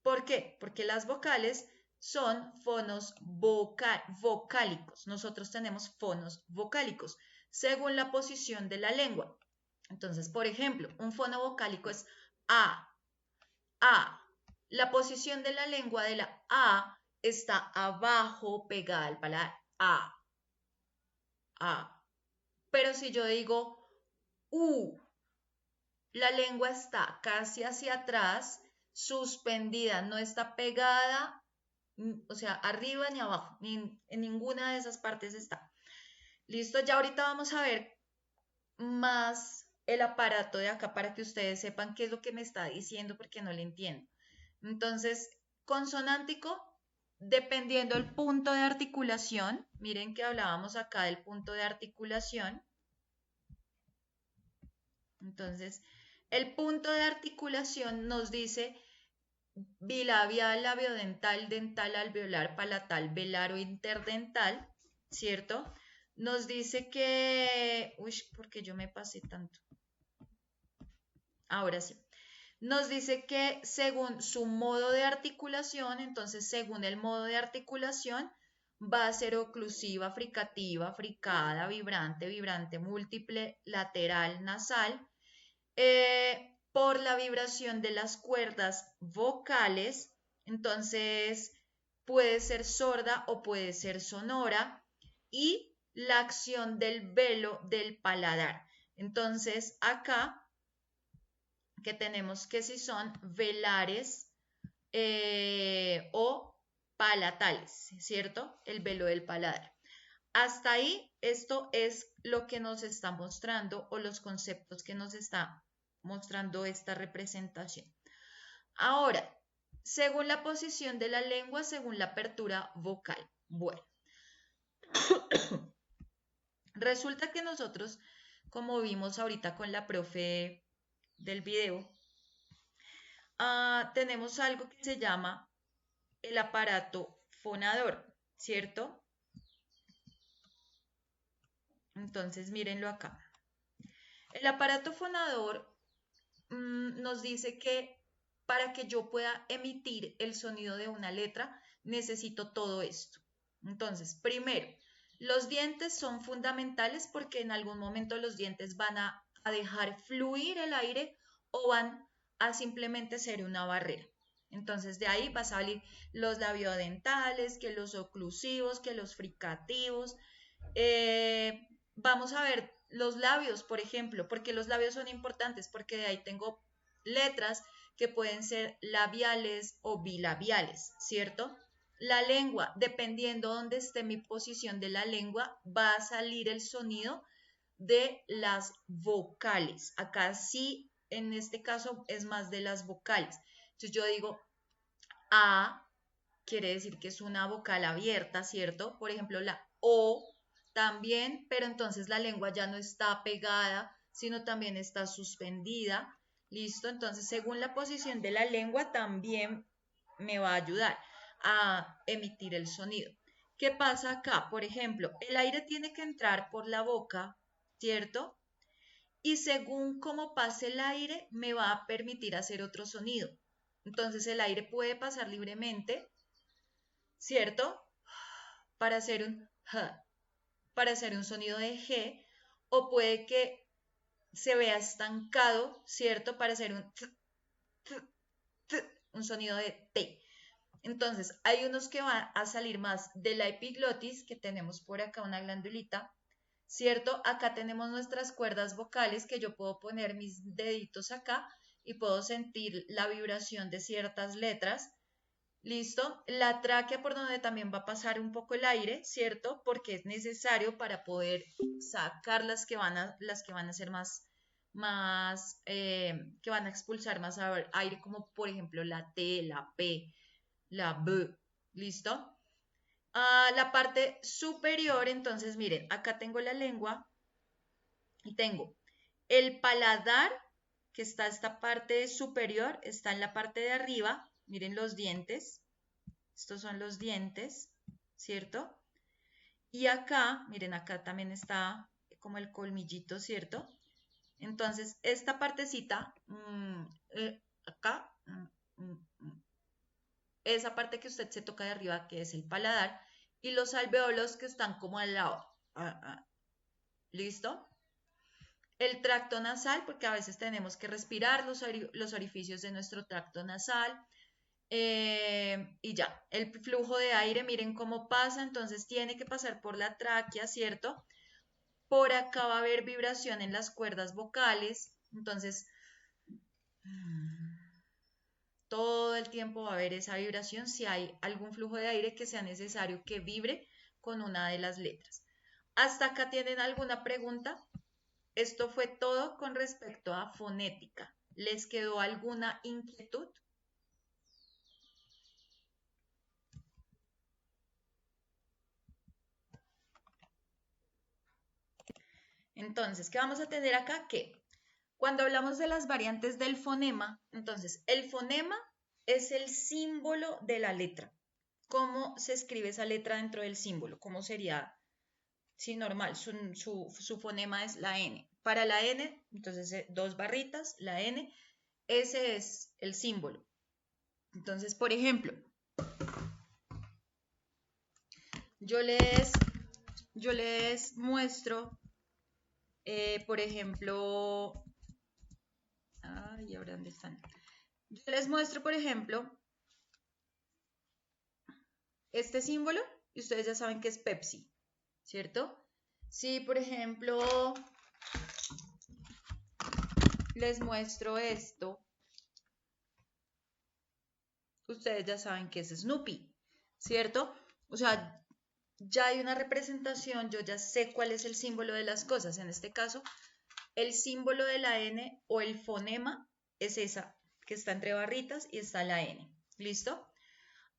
¿Por qué? Porque las vocales son fonos vocálicos. Nosotros tenemos fonos vocálicos según la posición de la lengua. Entonces, por ejemplo, un fono vocálico es A, A. La posición de la lengua de la A está abajo, pegada al paladar. A, A. Pero si yo digo U, la lengua está casi hacia atrás, suspendida, no está pegada, o sea, arriba ni abajo, ni en ninguna de esas partes está. Listo, ya ahorita vamos a ver más el aparato de acá para que ustedes sepan qué es lo que me está diciendo porque no le entiendo. Entonces, consonántico, dependiendo del punto de articulación, miren que hablábamos acá del punto de articulación. Entonces, el punto de articulación nos dice bilabial, labiodental, dental, alveolar, palatal, velar o interdental, ¿cierto? Nos dice que... Uy, porque yo me pasé tanto. Ahora sí. Nos dice que según su modo de articulación, entonces según el modo de articulación, va a ser oclusiva, fricativa, fricada, vibrante, vibrante múltiple, lateral, nasal, por la vibración de las cuerdas vocales, entonces puede ser sorda o puede ser sonora, y la acción del velo del paladar. Entonces acá que tenemos que si son velares o palatales, ¿cierto? El velo del paladar. Hasta ahí, esto es lo que nos está mostrando o los conceptos que nos está mostrando esta representación. Ahora, según la posición de la lengua, según la apertura vocal. Bueno, resulta que nosotros, como vimos ahorita con la profe del video, tenemos algo que se llama el aparato fonador, ¿cierto? Entonces, mírenlo acá. El aparato fonador nos dice que para que yo pueda emitir el sonido de una letra, necesito todo esto. Entonces, primero, los dientes son fundamentales porque en algún momento los dientes van a dejar fluir el aire o van a simplemente ser una barrera. Entonces, de ahí va a salir los labiodentales, que los oclusivos, que los fricativos. Vamos a ver los labios, por ejemplo, porque los labios son importantes, porque de ahí tengo letras que pueden ser labiales o bilabiales, ¿cierto? La lengua, dependiendo dónde esté mi posición de la lengua, va a salir el sonido de las vocales. Acá sí, en este caso, es más de las vocales. Entonces yo digo A, quiere decir que es una vocal abierta, ¿cierto? Por ejemplo, la O también, pero entonces la lengua ya no está pegada, sino también está suspendida. ¿Listo? Entonces, según la posición de la lengua, también me va a ayudar a emitir el sonido. ¿Qué pasa acá? Por ejemplo, el aire tiene que entrar por la boca, ¿cierto? Y según cómo pase el aire, me va a permitir hacer otro sonido. Entonces, el aire puede pasar libremente, ¿cierto? Para hacer un J, para hacer un sonido de G, o puede que se vea estancado, ¿cierto? Para hacer un t, t, t, un sonido de T. Entonces, hay unos que van a salir más de la epiglotis, que tenemos por acá una glandulita, ¿cierto? Acá tenemos nuestras cuerdas vocales que yo puedo poner mis deditos acá y puedo sentir la vibración de ciertas letras. ¿Listo? La tráquea por donde también va a pasar un poco el aire, ¿cierto? Porque es necesario para poder sacar las que van a ser que van a expulsar más aire, como por ejemplo la T, la P, la B, ¿listo? La parte superior, entonces miren, acá tengo la lengua y tengo el paladar, que está esta parte superior, está en la parte de arriba, miren los dientes, estos son los dientes, ¿cierto? Y acá, miren, acá también está como el colmillito, ¿cierto? Entonces, esta partecita, acá, esa parte que usted se toca de arriba, que es el paladar, y los alveolos que están como al lado. ¿Listo? El tracto nasal, porque a veces tenemos que respirar los orificios de nuestro tracto nasal. Y ya, el flujo de aire, miren cómo pasa, entonces tiene que pasar por la tráquea, ¿cierto? Por acá va a haber vibración en las cuerdas vocales, entonces todo el tiempo va a haber esa vibración si hay algún flujo de aire que sea necesario que vibre con una de las letras. ¿Hasta acá tienen alguna pregunta? Esto fue todo con respecto a fonética. ¿Les quedó alguna inquietud? Entonces, ¿qué vamos a tener acá? Que cuando hablamos de las variantes del fonema, entonces el fonema es el símbolo de la letra. ¿Cómo se escribe esa letra dentro del símbolo? ¿Cómo sería? Sí, normal, su fonema es la N. Para la N, entonces 2 barritas, la N, ese es el símbolo. Entonces, por ejemplo, yo les muestro, por ejemplo, ay, ¿ahora dónde están? Yo les muestro, por ejemplo, este símbolo y ustedes ya saben que es Pepsi, ¿cierto? Si, por ejemplo, les muestro esto, ustedes ya saben que es Snoopy, ¿cierto? O sea, ya hay una representación, yo ya sé cuál es el símbolo de las cosas. En este caso, el símbolo de la N o el fonema es esa que está entre barritas y está la N. ¿Listo?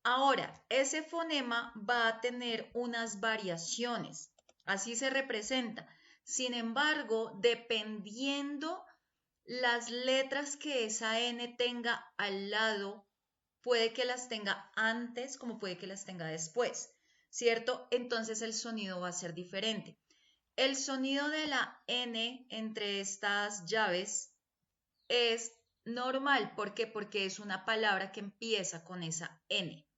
Ahora, ese fonema va a tener unas variaciones. Así se representa. Sin embargo, dependiendo las letras que esa N tenga al lado, puede que las tenga antes como puede que las tenga después, ¿cierto? Entonces el sonido va a ser diferente. El sonido de la N entre estas llaves es normal. ¿Por qué? Porque es una palabra que empieza con esa N.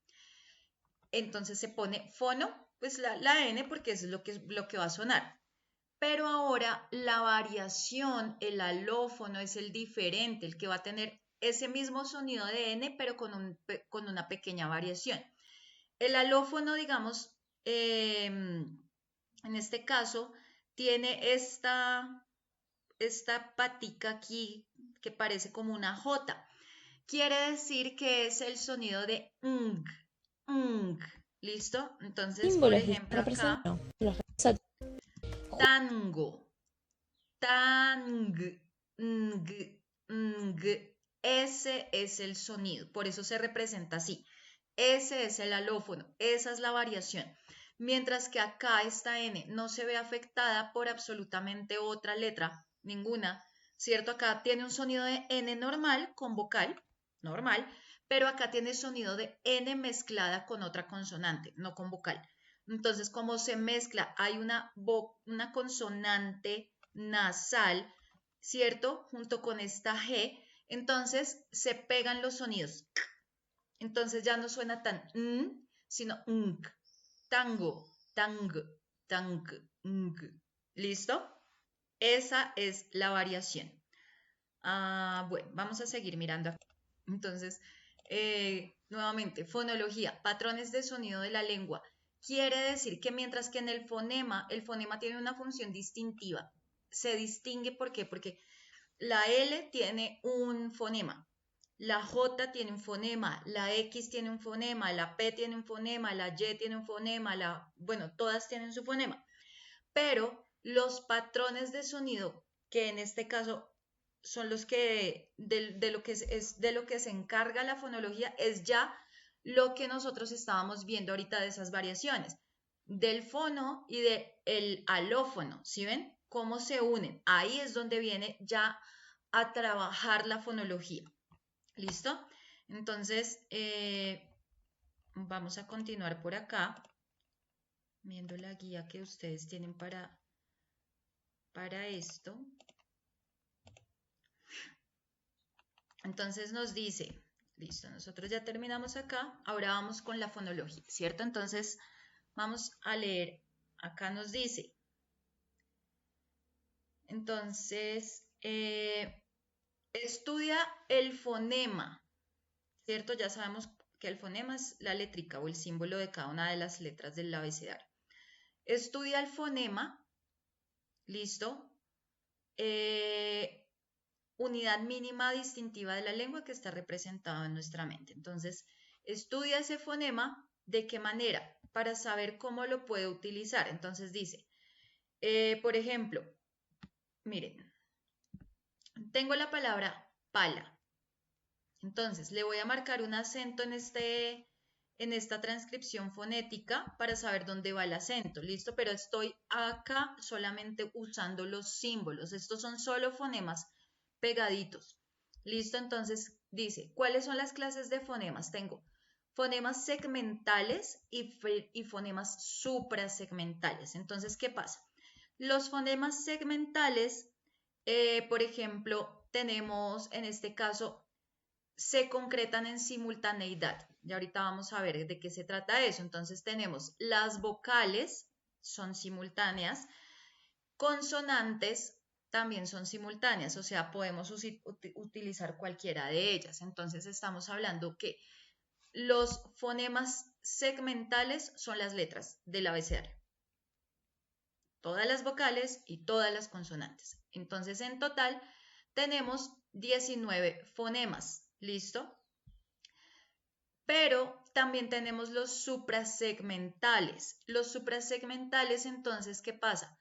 Entonces se pone fono, pues la N porque es lo que va a sonar. Pero ahora la variación, el alófono es el diferente, el que va a tener ese mismo sonido de N, pero con una pequeña variación. El alófono, digamos, en este caso, tiene esta patica aquí que parece como una J. Quiere decir que es el sonido de ng. ¿Listo? Entonces, por Símbolos ejemplo, acá, representan los representan tango, tang, ng, ng. Ese es el sonido, por eso se representa así. Ese es el alófono, esa es la variación. Mientras que acá esta N no se ve afectada por absolutamente otra letra, ninguna, ¿cierto? Acá tiene un sonido de N normal con vocal, normal, pero acá tiene sonido de N mezclada con otra consonante, no con vocal. Entonces, como se mezcla, hay una consonante nasal, ¿cierto? Junto con esta G, entonces se pegan los sonidos. Entonces ya no suena tan sino tango, tang, tang, ¿listo? Esa es la variación. Bueno, vamos a seguir mirando aquí. Entonces, nuevamente, fonología, patrones de sonido de la lengua. Quiere decir que mientras que en el fonema tiene una función distintiva. Se distingue, ¿por qué? Porque la L tiene un fonema, la J tiene un fonema, la X tiene un fonema, la P tiene un fonema, la Y tiene un fonema, bueno, todas tienen su fonema. Pero los patrones de sonido, que en este caso son los que de lo que es de lo que se encarga la fonología, es ya lo que nosotros estábamos viendo ahorita de esas variaciones del fono y del alófono. ¿Sí ven cómo se unen? Ahí es donde viene ya a trabajar la fonología. ¿Listo? Entonces, vamos a continuar por acá, viendo la guía que ustedes tienen para esto. Entonces nos dice, Listo, nosotros ya terminamos acá. Ahora vamos con la fonología, ¿cierto? Entonces, vamos a leer. Acá nos dice, entonces, estudia el fonema, ¿cierto? Ya sabemos que el fonema es la létrica o el símbolo de cada una de las letras del abecedario. Estudia el fonema, ¿listo? Unidad mínima distintiva de la lengua que está representada en nuestra mente. Entonces, estudia ese fonema, ¿de qué manera? Para saber cómo lo puede utilizar. Entonces dice, por ejemplo, miren, tengo la palabra pala. Entonces, le voy a marcar un acento en esta transcripción fonética para saber dónde va el acento, ¿listo? Pero estoy acá solamente usando los símbolos. Estos son solo fonemas pegaditos, ¿listo? Entonces, dice, ¿cuáles son las clases de fonemas? Tengo fonemas segmentales y fonemas suprasegmentales. Entonces, ¿qué pasa? Los fonemas segmentales, por ejemplo, tenemos en este caso se concretan en simultaneidad. Y ahorita vamos a ver de qué se trata eso. Entonces tenemos las vocales, son simultáneas, consonantes también son simultáneas, o sea, podemos utilizar cualquiera de ellas. Entonces estamos hablando que los fonemas segmentales son las letras del abecedario. Todas las vocales y todas las consonantes. Entonces en total tenemos 19 fonemas. ¿Listo? Pero también tenemos los suprasegmentales. Los suprasegmentales, entonces, ¿qué pasa?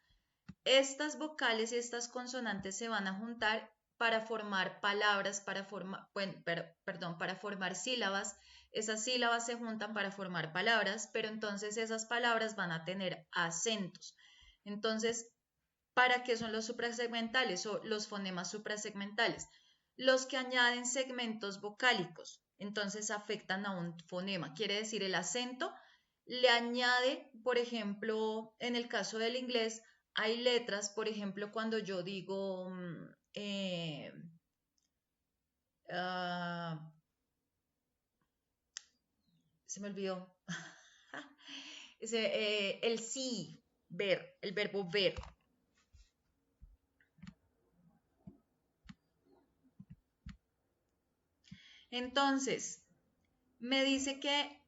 Estas vocales y estas consonantes se van a juntar para formar palabras, para formar sílabas. Esas sílabas se juntan para formar palabras, pero entonces esas palabras van a tener acentos. Entonces, ¿para qué son los suprasegmentales o los fonemas suprasegmentales? Los que añaden segmentos vocálicos, entonces afectan a un fonema. Quiere decir, el acento le añade, por ejemplo, en el caso del inglés, hay letras, por ejemplo, cuando yo digo, se me olvidó, el sí, ver, el verbo ver. Entonces, me dice que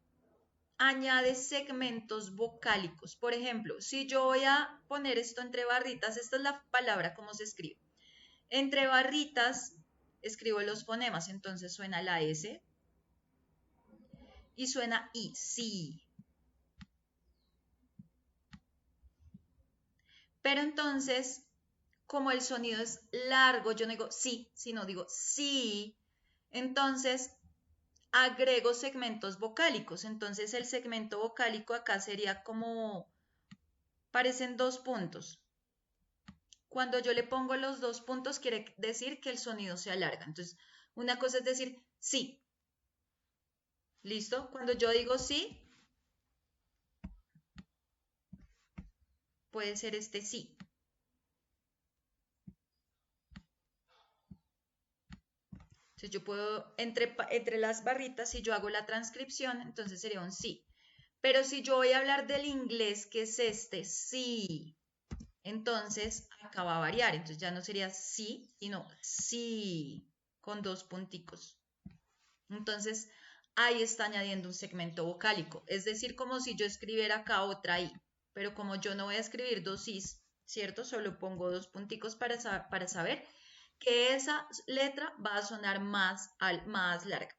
añade segmentos vocálicos. Por ejemplo, si yo voy a poner esto entre barritas, esta es la palabra como se escribe. Entre barritas escribo los fonemas, entonces suena la S y suena I, sí. Pero entonces, como el sonido es largo, yo no digo sí, sino digo sí, entonces agrego segmentos vocálicos. Entonces el segmento vocálico acá sería como, parecen dos puntos. Cuando yo le pongo los dos puntos quiere decir que el sonido se alarga. Entonces, una cosa es decir sí. ¿Listo? Cuando yo digo sí, puede ser este sí. Entonces yo puedo, entre las barritas, si yo hago la transcripción, entonces sería un sí. Pero si yo voy a hablar del inglés, que es este sí, entonces acá va a variar. Entonces ya no sería sí, sino sí, con dos punticos. Entonces ahí está añadiendo un segmento vocálico. Es decir, como si yo escribiera acá otra I. Pero como yo no voy a escribir dos Is, ¿cierto? Solo pongo dos punticos para saber que esa letra va a sonar más larga.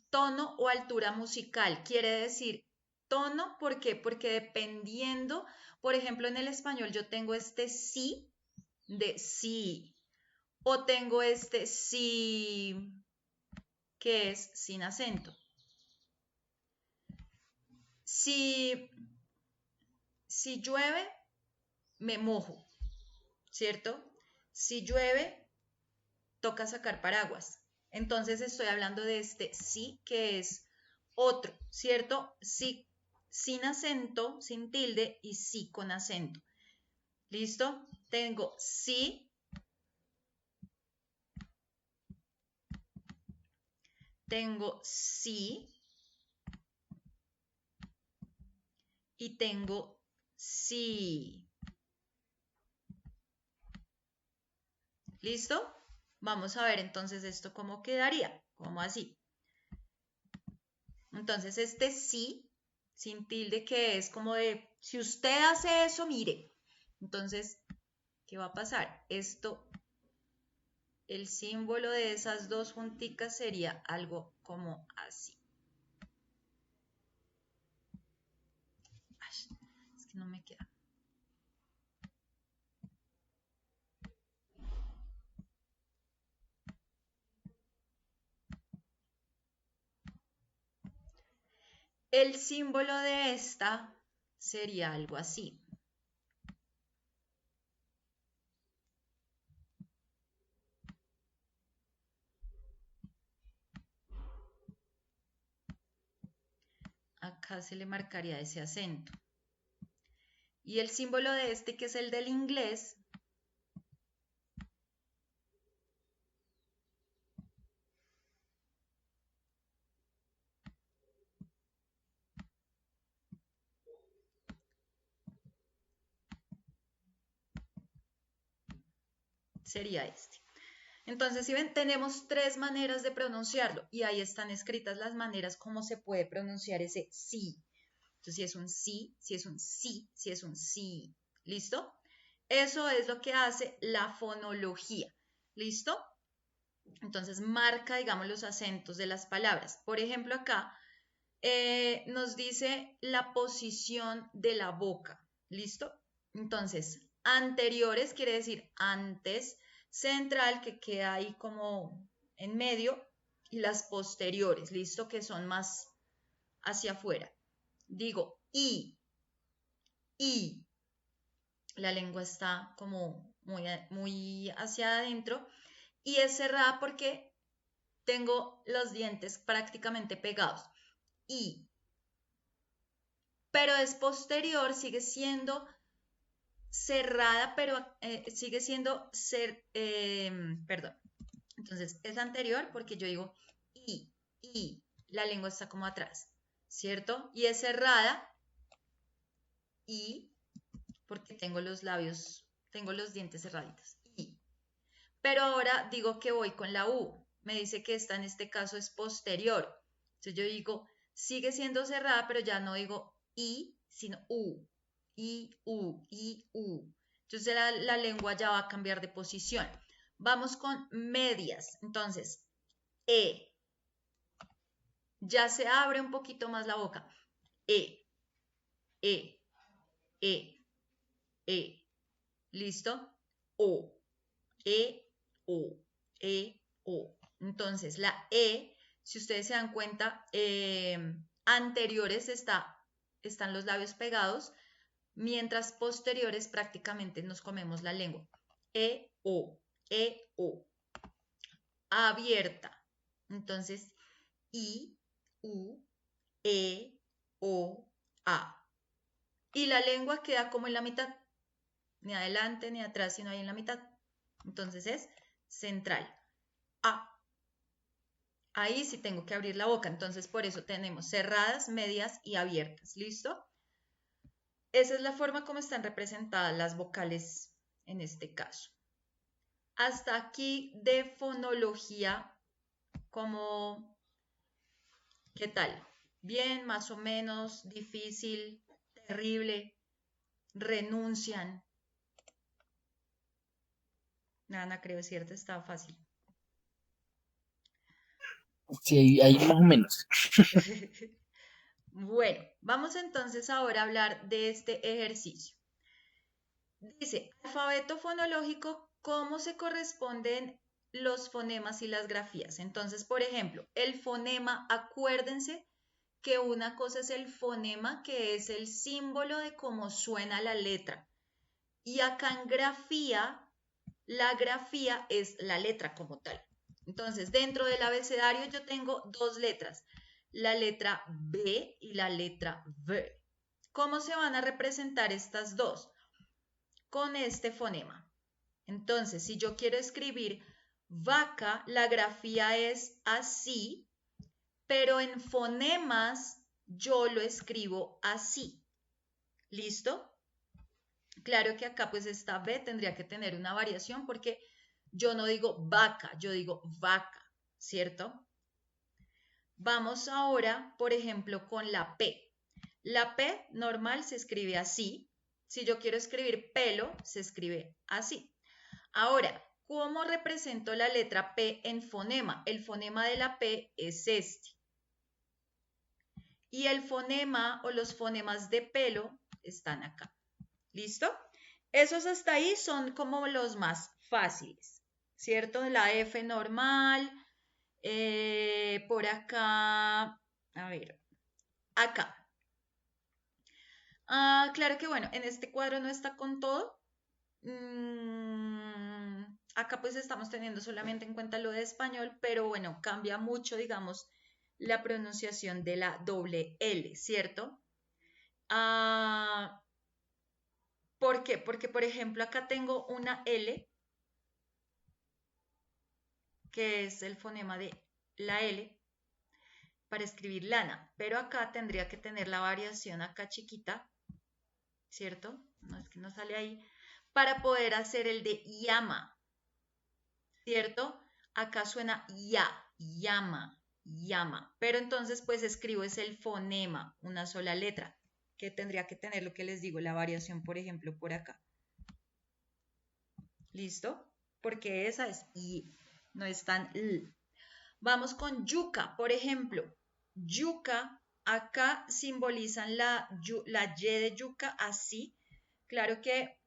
Tono o altura musical. Quiere decir tono, ¿por qué? Porque dependiendo, por ejemplo, en el español yo tengo este sí de sí o tengo este sí que es sin acento. Si llueve, me mojo, ¿cierto? Si llueve, toca sacar paraguas. Entonces estoy hablando de este sí que es otro, ¿cierto? Sí sin acento, sin tilde y sí con acento. ¿Listo? Tengo sí tengo sí y tengo sí. ¿Listo? Vamos a ver entonces esto cómo quedaría, como así. Entonces este sí, sin tilde, que es como de, si usted hace eso, mire. Entonces, ¿qué va a pasar? Esto, el símbolo de esas dos junticas sería algo como así. Ay, es que no me queda. El símbolo de esta sería algo así. Acá se le marcaría ese acento. Y el símbolo de este, que es el del inglés, sería este. Entonces, si ven, tenemos tres maneras de pronunciarlo y ahí están escritas las maneras como se puede pronunciar ese sí. Entonces, si es un sí, si es un sí, si es un sí. ¿Listo? Eso es lo que hace la fonología. ¿Listo? Entonces, marca, digamos, los acentos de las palabras. Por ejemplo, acá nos dice la posición de la boca. ¿Listo? Entonces, anteriores quiere decir antes, central, que queda ahí como en medio, y las posteriores, ¿listo? Que son más hacia afuera. Digo, y, la lengua está como muy hacia adentro y es cerrada porque tengo los dientes prácticamente pegados. Y, pero es posterior, sigue siendo cerrada, pero sigue siendo perdón. Entonces es anterior porque yo digo y la lengua está como atrás, ¿cierto? Y es cerrada y porque tengo los labios, tengo los dientes cerraditos. Y. Pero ahora digo que voy con la U. Me dice que esta en este caso es posterior. Entonces yo digo, sigue siendo cerrada, pero ya no digo I, sino U. I, U, I, U. Entonces la lengua ya va a cambiar de posición. Vamos con medias. Entonces, E. Ya se abre un poquito más la boca. E, E, E, E. ¿Listo? O, E, O, E, O. Entonces, la E, si ustedes se dan cuenta, anteriores están los labios pegados, mientras posteriores prácticamente nos comemos la lengua. E, O, E, O. Abierta. Entonces, I, U, E, O, A. Y la lengua queda como en la mitad. Ni adelante ni atrás, sino ahí en la mitad. Entonces es central. A. Ahí sí tengo que abrir la boca, entonces por eso tenemos cerradas, medias y abiertas. ¿Listo? Esa es la forma como están representadas las vocales en este caso. Hasta aquí de fonología, como, ¿qué tal? Bien, más o menos, difícil, terrible, renuncian. Nada, creo, ¿cierto? Está fácil. Sí, ahí más o menos. Bueno, vamos entonces ahora a hablar de este ejercicio. Dice, alfabeto fonológico, ¿cómo se corresponden los fonemas y las grafías? Entonces, por ejemplo, el fonema, acuérdense que una cosa es el fonema, que es el símbolo de cómo suena la letra. Y acá en grafía, la grafía es la letra como tal. Entonces, dentro del abecedario yo tengo dos letras, la letra B y la letra V. ¿Cómo se van a representar estas dos? Con este fonema. Entonces, si yo quiero escribir vaca, la grafía es así, pero en fonemas yo lo escribo así. ¿Listo? Claro que acá pues esta B tendría que tener una variación porque yo no digo vaca, yo digo vaca, ¿cierto? Vamos ahora, por ejemplo, con la P. La P normal se escribe así. Si yo quiero escribir pelo, se escribe así. Ahora, ¿cómo represento la letra P en fonema? El fonema de la P es este. Y el fonema o los fonemas de pelo están acá. ¿Listo? Esos hasta ahí son como los más fáciles, ¿cierto? La F normal, por acá, a ver, acá. Claro que bueno, en este cuadro no está con todo. Acá pues estamos teniendo solamente en cuenta lo de español, pero bueno, cambia mucho, digamos, la pronunciación de la doble L, ¿cierto? ¿Por qué? Porque, por ejemplo, acá tengo una L, que es el fonema de la L, para escribir lana, pero acá tendría que tener la variación acá chiquita, ¿cierto? No es que no sale ahí, para poder hacer el de llama, ¿cierto? Acá suena ya, llama, llama, pero entonces pues escribo es el fonema, una sola letra, que tendría que tener lo que les digo, la variación, por ejemplo, por acá. ¿Listo? Porque esa es I, no es tan L. Vamos con yuca, por ejemplo. Yuca, acá simbolizan la Y de yuca así. Claro que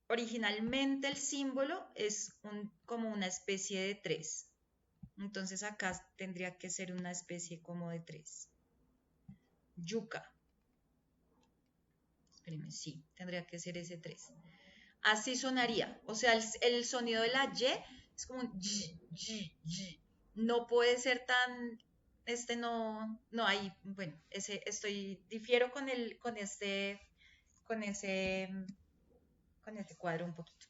originalmente el símbolo es como una especie de 3. Entonces acá tendría que ser una especie como de 3. Yuca. Espérenme, sí, tendría que ser ese 3. Así sonaría. O sea, el sonido de la Y es como un y. No puede ser tan, no hay, bueno, difiero con este cuadro un poquito.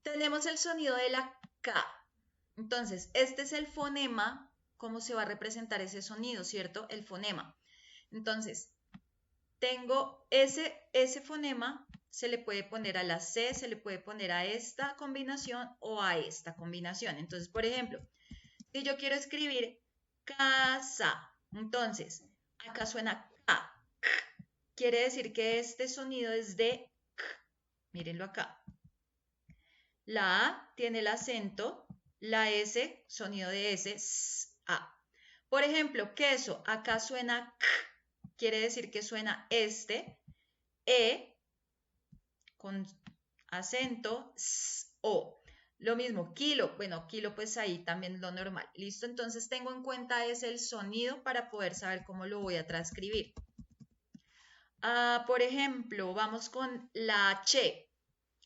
Tenemos el sonido de la K. Entonces, este es el fonema, cómo se va a representar ese sonido, ¿cierto? El fonema. Entonces, tengo ese fonema, se le puede poner a la C, se le puede poner a esta combinación o a esta combinación. Entonces, por ejemplo, si yo quiero escribir casa, entonces, acá suena K. Quiere decir que este sonido es de K. Mírenlo acá. La A tiene el acento, la S, sonido de S, A. Por ejemplo, queso, acá suena K. Quiere decir que suena este, con acento, O. Lo mismo, kilo, bueno, kilo pues ahí también lo normal. ¿Listo? Entonces tengo en cuenta es el sonido para poder saber cómo lo voy a transcribir. Por ejemplo, vamos con la che.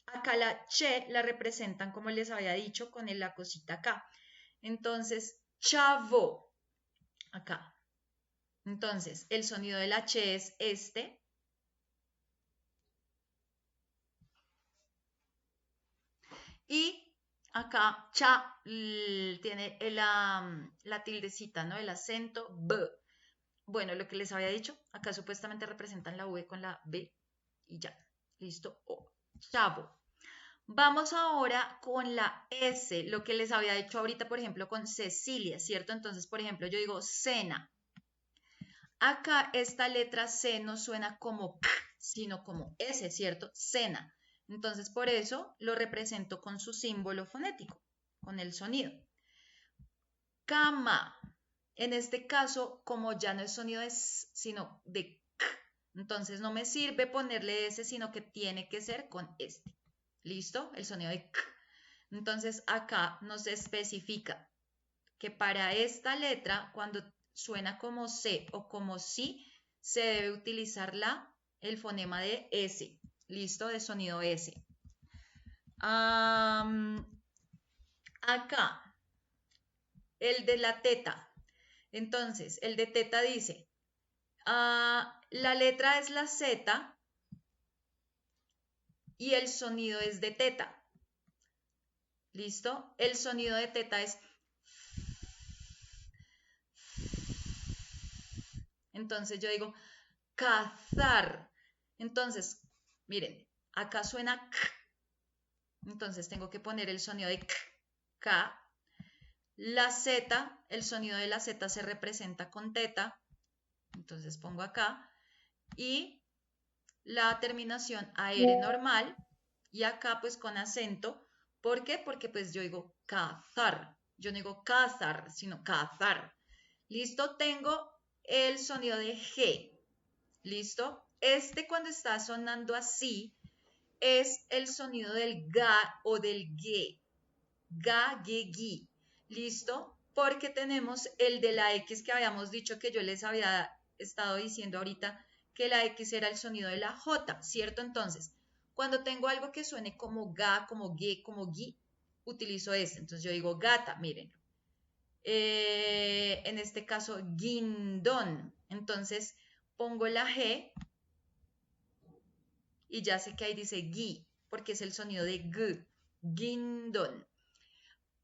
Acá la che la representan, como les había dicho, con la cosita acá. Entonces, chavo, acá. Entonces, el sonido de la che es este. Y acá cha tiene la tildecita, ¿no? El acento B. Bueno, lo que les había dicho, acá supuestamente representan la V con la B y ya. Listo. O. Chavo. Vamos ahora con la S, lo que les había dicho ahorita, por ejemplo, con Cecilia, ¿cierto? Entonces, por ejemplo, yo digo cena. Acá esta letra C no suena como K, sino como S, ¿cierto? Cena. Entonces, por eso lo represento con su símbolo fonético, con el sonido. Cama. En este caso, como ya no es sonido sino de K, entonces no me sirve ponerle S, sino que tiene que ser con este. ¿Listo? El sonido de K. Entonces, acá nos especifica que para esta letra, cuando suena como C o como Si, se debe utilizar el fonema de S, ¿listo? De sonido S. Acá, el de la teta. Entonces, el de teta dice, la letra es la Z y el sonido es de teta. ¿Listo? El sonido de teta es... Entonces yo digo cazar. Entonces, miren, acá suena k. Entonces tengo que poner el sonido de k, k. La Z, el sonido de la Z se representa con teta. Entonces pongo acá. Y la terminación AR normal. Y acá pues con acento. ¿Por qué? Porque pues yo digo cazar. Yo no digo cazar, sino cazar. ¿Listo? Tengo el sonido de G. ¿Listo? Este cuando está sonando así es el sonido del ga o del ge. Ga, ge, gi. ¿Listo? Porque tenemos el de la X que habíamos dicho que yo les había estado diciendo ahorita que la X era el sonido de la J, ¿cierto? Entonces, cuando tengo algo que suene como ga, como ge, como gi, utilizo este. Entonces yo digo gata, miren. En este caso, guindón. Entonces, pongo la G y ya sé que ahí dice gui, porque es el sonido de g, guindón.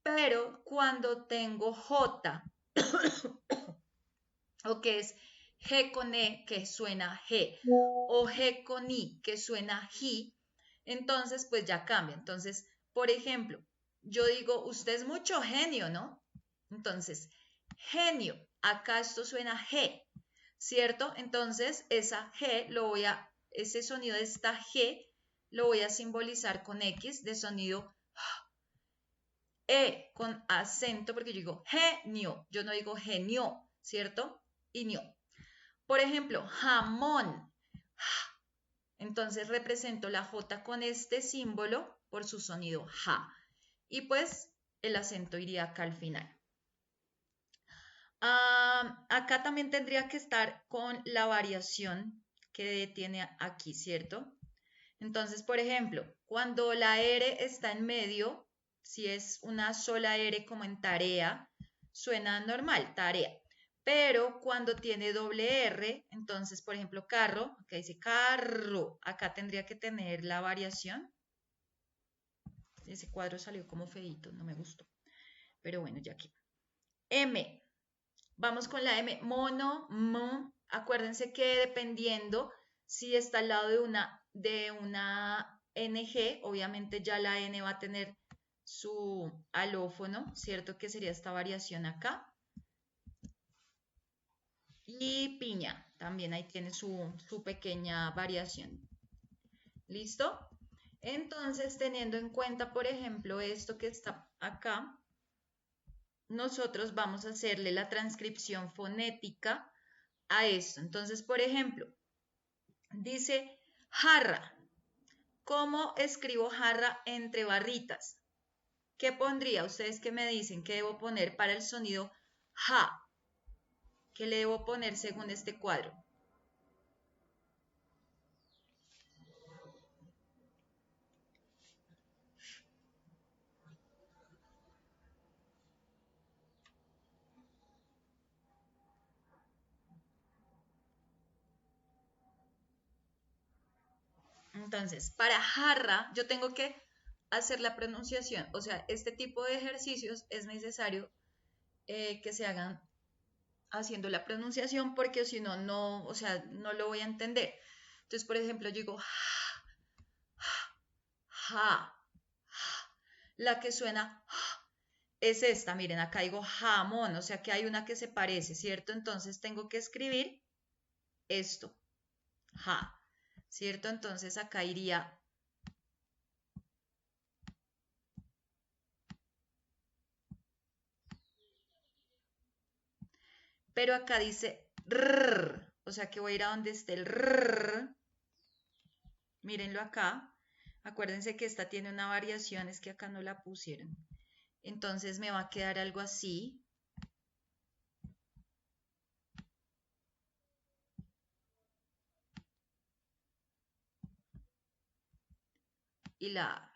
Pero cuando tengo J, o que es G con E, que suena G, o G con I, que suena Ji, entonces pues ya cambia. Entonces, por ejemplo, yo digo, usted es mucho genio, ¿no? Entonces, genio, acá esto suena G, ¿cierto? Entonces, esa G ese sonido de esta G lo voy a simbolizar con X de sonido E con acento, porque yo digo genio, yo no digo genio, ¿cierto? Y nio. Por ejemplo, jamón. Entonces represento la J con este símbolo por su sonido ja. Y pues el acento iría acá al final. Acá también tendría que estar con la variación que tiene aquí, ¿cierto? Entonces, por ejemplo, cuando la R está en medio, si es una sola R como en tarea, suena normal, tarea. Pero cuando tiene doble R, entonces, por ejemplo, carro, acá dice carro, acá tendría que tener la variación. Ese cuadro salió como feíto, no me gustó. Pero bueno, ya aquí. M. Vamos con la M. Mono, m. Acuérdense que dependiendo si está al lado de una NG, obviamente ya la N va a tener su alófono, ¿cierto? Que sería esta variación acá. Y piña, también ahí tiene su pequeña variación. ¿Listo? Entonces, teniendo en cuenta, por ejemplo, esto que está acá, nosotros vamos a hacerle la transcripción fonética a esto. Entonces, por ejemplo, dice jarra. ¿Cómo escribo jarra entre barritas? ¿Qué pondría? Ustedes qué me dicen que debo poner para el sonido ja. ¿Qué le debo poner según este cuadro? Entonces, para jarra, yo tengo que hacer la pronunciación. O sea, este tipo de ejercicios es necesario que se hagan haciendo la pronunciación porque si no, no, o sea, no lo voy a entender. Entonces, por ejemplo, yo digo ja, ja, ja. La que suena es esta, miren, acá digo jamón, o sea que hay una que se parece, ¿cierto? Entonces tengo que escribir esto, ja, ¿cierto? Entonces acá iría pero acá dice rrr, o sea que voy a ir a donde esté el rrr. Mírenlo acá. Acuérdense que esta tiene una variación, es que acá no la pusieron. Entonces me va a quedar algo así. Y la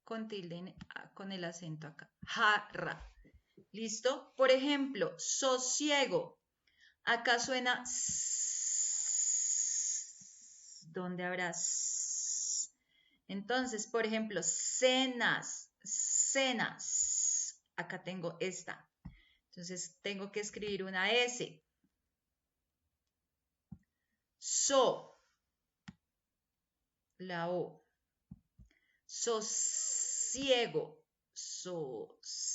con tilde, con el acento acá. Jarra. ¿Listo? Por ejemplo, sosiego. Acá suena s. ¿Dónde habrá s? Entonces, por ejemplo, cenas, cenas. Acá tengo esta. Entonces, tengo que escribir una S. So, la O. Sosiego, socí,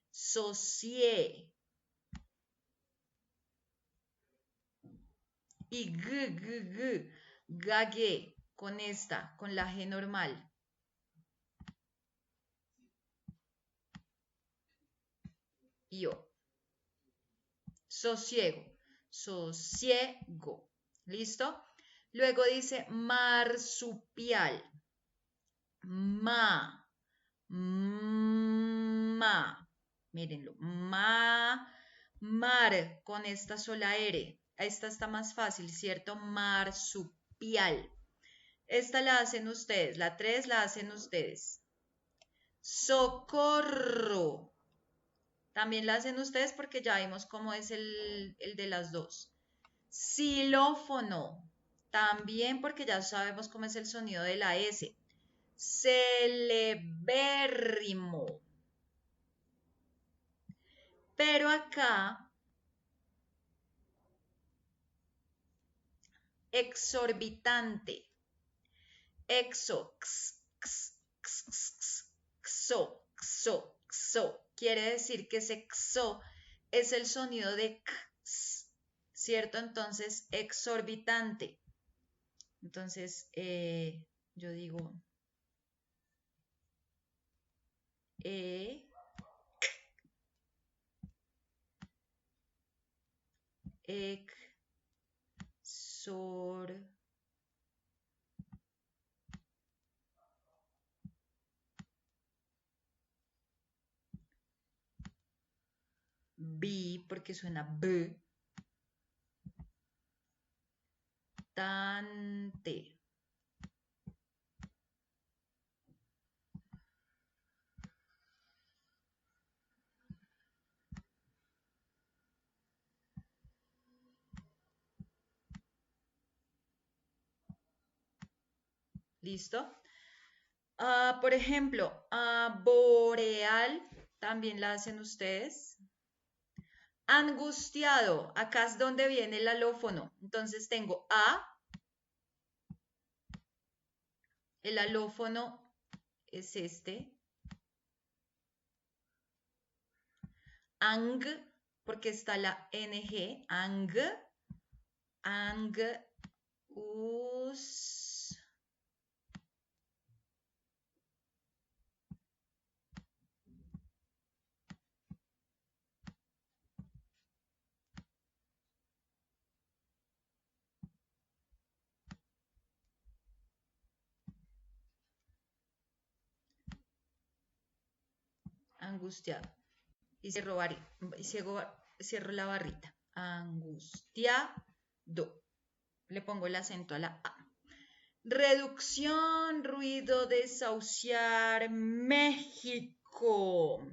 socié. Y gagué, con esta, con la G normal. Yo. Sosiego, sosiego. ¿Listo? Luego dice marsupial. Ma, mírenlo, mar, con esta sola R. Esta está más fácil, ¿cierto? Marsupial. Esta la hacen ustedes, la 3 la hacen ustedes. Socorro. También la hacen ustedes porque ya vimos cómo es el de las dos. Xilófono. También porque ya sabemos cómo es el sonido de la S. Celebérrimo. Pero acá, exorbitante. Exo, xo. Quiere decir que ese xo es el sonido de x, ¿cierto? Entonces, exorbitante. Entonces, yo digo exor bi, porque suena b, tante. ¿Listo? Por ejemplo, boreal, también la hacen ustedes. Angustiado, acá es donde viene el alófono. Entonces tengo A, el alófono es este. Ang, porque está la NG, ang, angustiado. Y cierro la barrita. Angustiado. Le pongo el acento a la A. Reducción, ruido, desahuciar, México.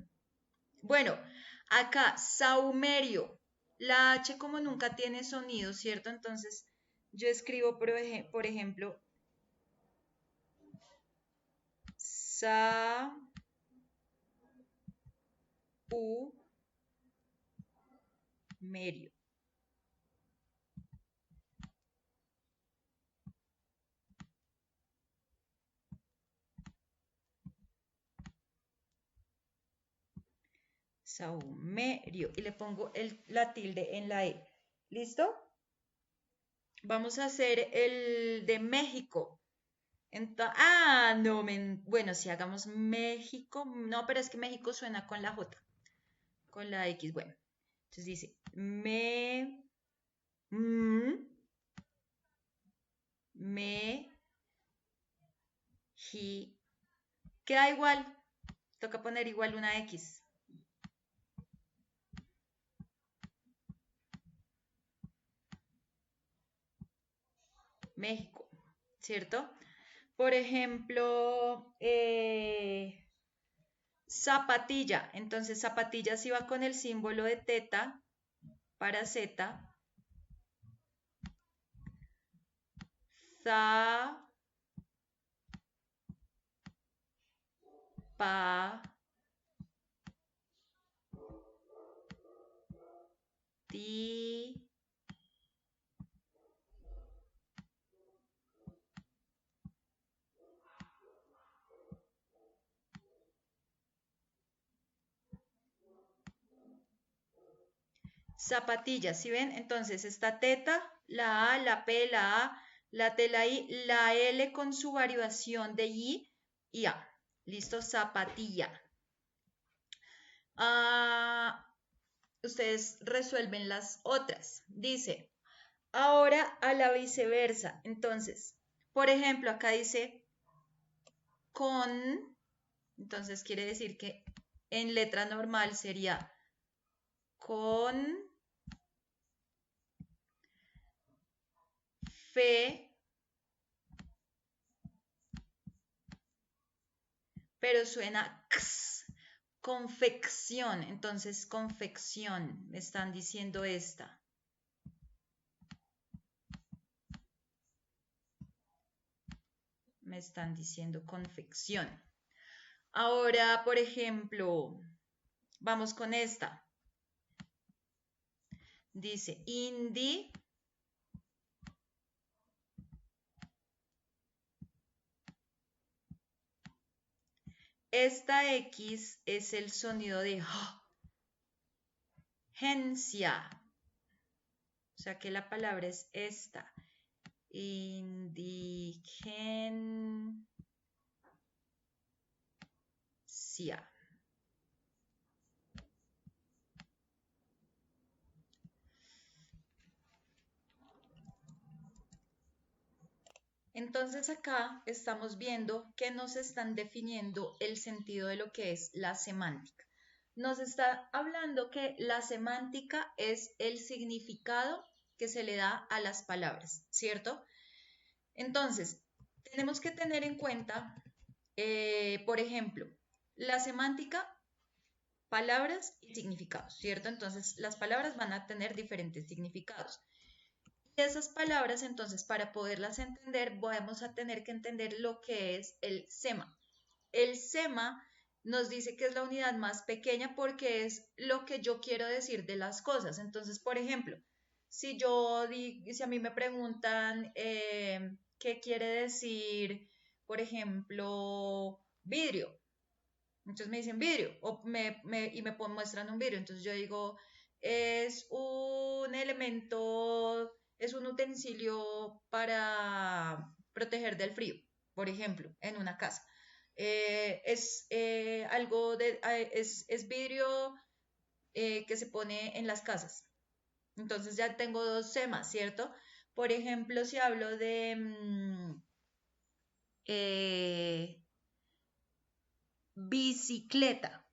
Bueno, acá, saumerio. La H como nunca tiene sonido, ¿cierto? Entonces, yo escribo, por ejemplo, merio. Saumerio. Y le pongo la tilde en la E. ¿Listo? Vamos a hacer el de México. No, bueno, si hagamos México, no, pero es que México suena con la J, con la X, bueno. Entonces dice, queda igual, toca poner igual una X. México, ¿cierto? Por ejemplo, zapatilla. Entonces, zapatilla sí va con el símbolo de teta. para Z, za, pa, ti, zapatillas, ¿sí ven? Entonces está teta, la A, la P, la A, la T, la I, la L con su variación de I y A. Listo, zapatilla. Ustedes resuelven las otras. Dice, ahora a la viceversa. Entonces, por ejemplo, acá dice con, entonces quiere decir que en letra normal sería con fe, pero suena x, confección. Entonces, confección, me están diciendo esta. Me están diciendo confección. Ahora, por ejemplo, vamos con esta. Dice indi, esta X es el sonido de gencia. O sea que la palabra es esta. Indigencia. Entonces acá estamos viendo que nos están definiendo el sentido de lo que es la semántica. Nos está hablando que la semántica es el significado que se le da a las palabras, ¿cierto? Entonces, tenemos que tener en cuenta, por ejemplo, la semántica, palabras y significados, ¿cierto? Entonces, las palabras van a tener diferentes significados. Y esas palabras, entonces, para poderlas entender, vamos a tener que entender lo que es el sema. El sema nos dice que es la unidad más pequeña porque es lo que yo quiero decir de las cosas. Entonces, por ejemplo, si a mí me preguntan qué quiere decir, por ejemplo, vidrio, entonces me dicen vidrio y me muestran un vidrio, entonces yo digo, es un elemento, es un utensilio para proteger del frío, por ejemplo, en una casa. Es vidrio que se pone en las casas. Entonces ya tengo dos semas, ¿cierto? Por ejemplo, si hablo de eh, bicicleta,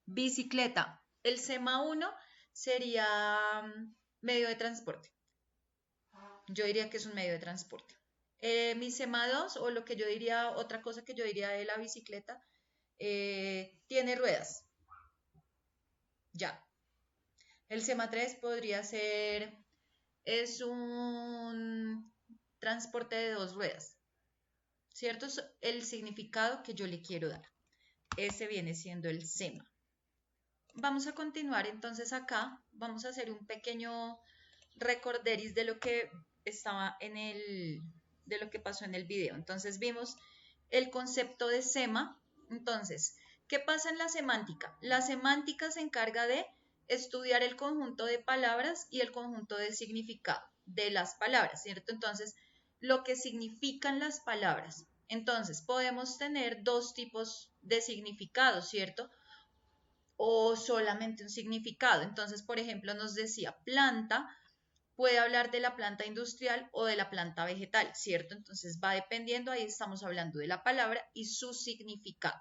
bicicleta, el SEMA 1 sería medio de transporte. Yo diría que es un medio de transporte. Mi SEMA 2, o lo que yo diría, otra cosa que yo diría de la bicicleta, tiene ruedas. Ya. El SEMA 3 podría ser, es un transporte de dos ruedas. ¿Cierto? Es el significado que yo le quiero dar. Ese viene siendo el SEMA. Vamos a continuar entonces acá. Vamos a hacer un pequeño recorderis de lo que estaba de lo que pasó en el video. Entonces vimos el concepto de sema. Entonces, ¿qué pasa en la semántica? La semántica se encarga de estudiar el conjunto de palabras y el conjunto de significado de las palabras, ¿cierto? Entonces, lo que significan las palabras. Entonces, podemos tener dos tipos de significados, ¿cierto? O solamente un significado. Entonces, por ejemplo, nos decía planta, puede hablar de la planta industrial o de la planta vegetal, ¿cierto? Entonces va dependiendo, ahí estamos hablando de la palabra y su significado.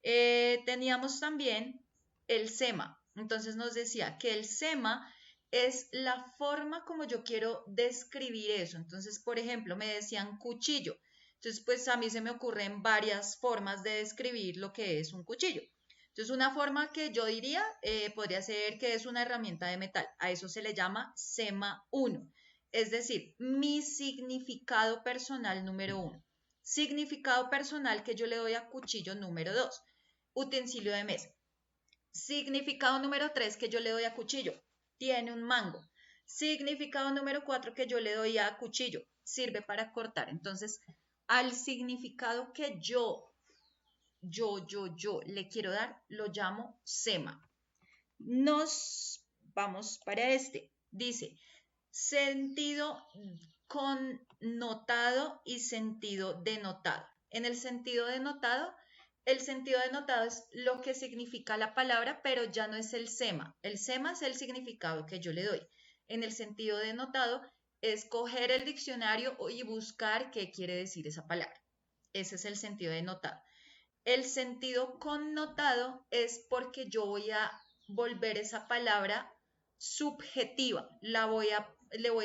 Teníamos también el sema, entonces nos decía que el sema es la forma como yo quiero describir eso. Entonces, por ejemplo, me decían cuchillo. Entonces, pues a mí se me ocurren varias formas de describir lo que es un cuchillo. Entonces, una forma que yo diría podría ser que es una herramienta de metal. A eso se le llama SEMA 1. Es decir, mi significado personal número 1. Significado personal que yo le doy a cuchillo número 2. Utensilio de mesa. Significado número 3 que yo le doy a cuchillo. Tiene un mango. Significado número 4 que yo le doy a cuchillo. Sirve para cortar. Entonces, al significado que yo le quiero dar, lo llamo SEMA. Nos vamos para este. Dice, sentido connotado y sentido denotado. En el sentido denotado es lo que significa la palabra, pero ya no es el SEMA. El SEMA es el significado que yo le doy. En el sentido denotado es coger el diccionario y buscar qué quiere decir esa palabra. Ese es el sentido denotado. El sentido connotado es porque yo voy a volver esa palabra subjetiva. Le voy a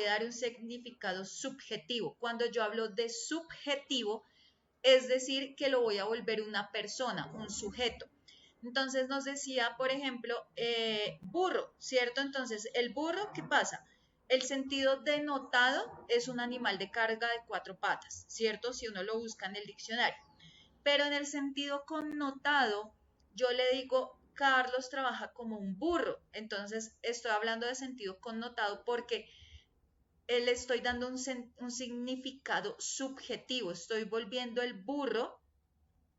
dar un significado subjetivo. Cuando yo hablo de subjetivo, es decir, que lo voy a volver una persona, un sujeto. Entonces nos decía, por ejemplo, burro, ¿cierto? Entonces, el burro, ¿qué pasa? El sentido denotado es un animal de carga de 4 patas, ¿cierto? Si uno lo busca en el diccionario. Pero en el sentido connotado, yo le digo, Carlos trabaja como un burro. Entonces, estoy hablando de sentido connotado porque le estoy dando un significado subjetivo. Estoy volviendo el burro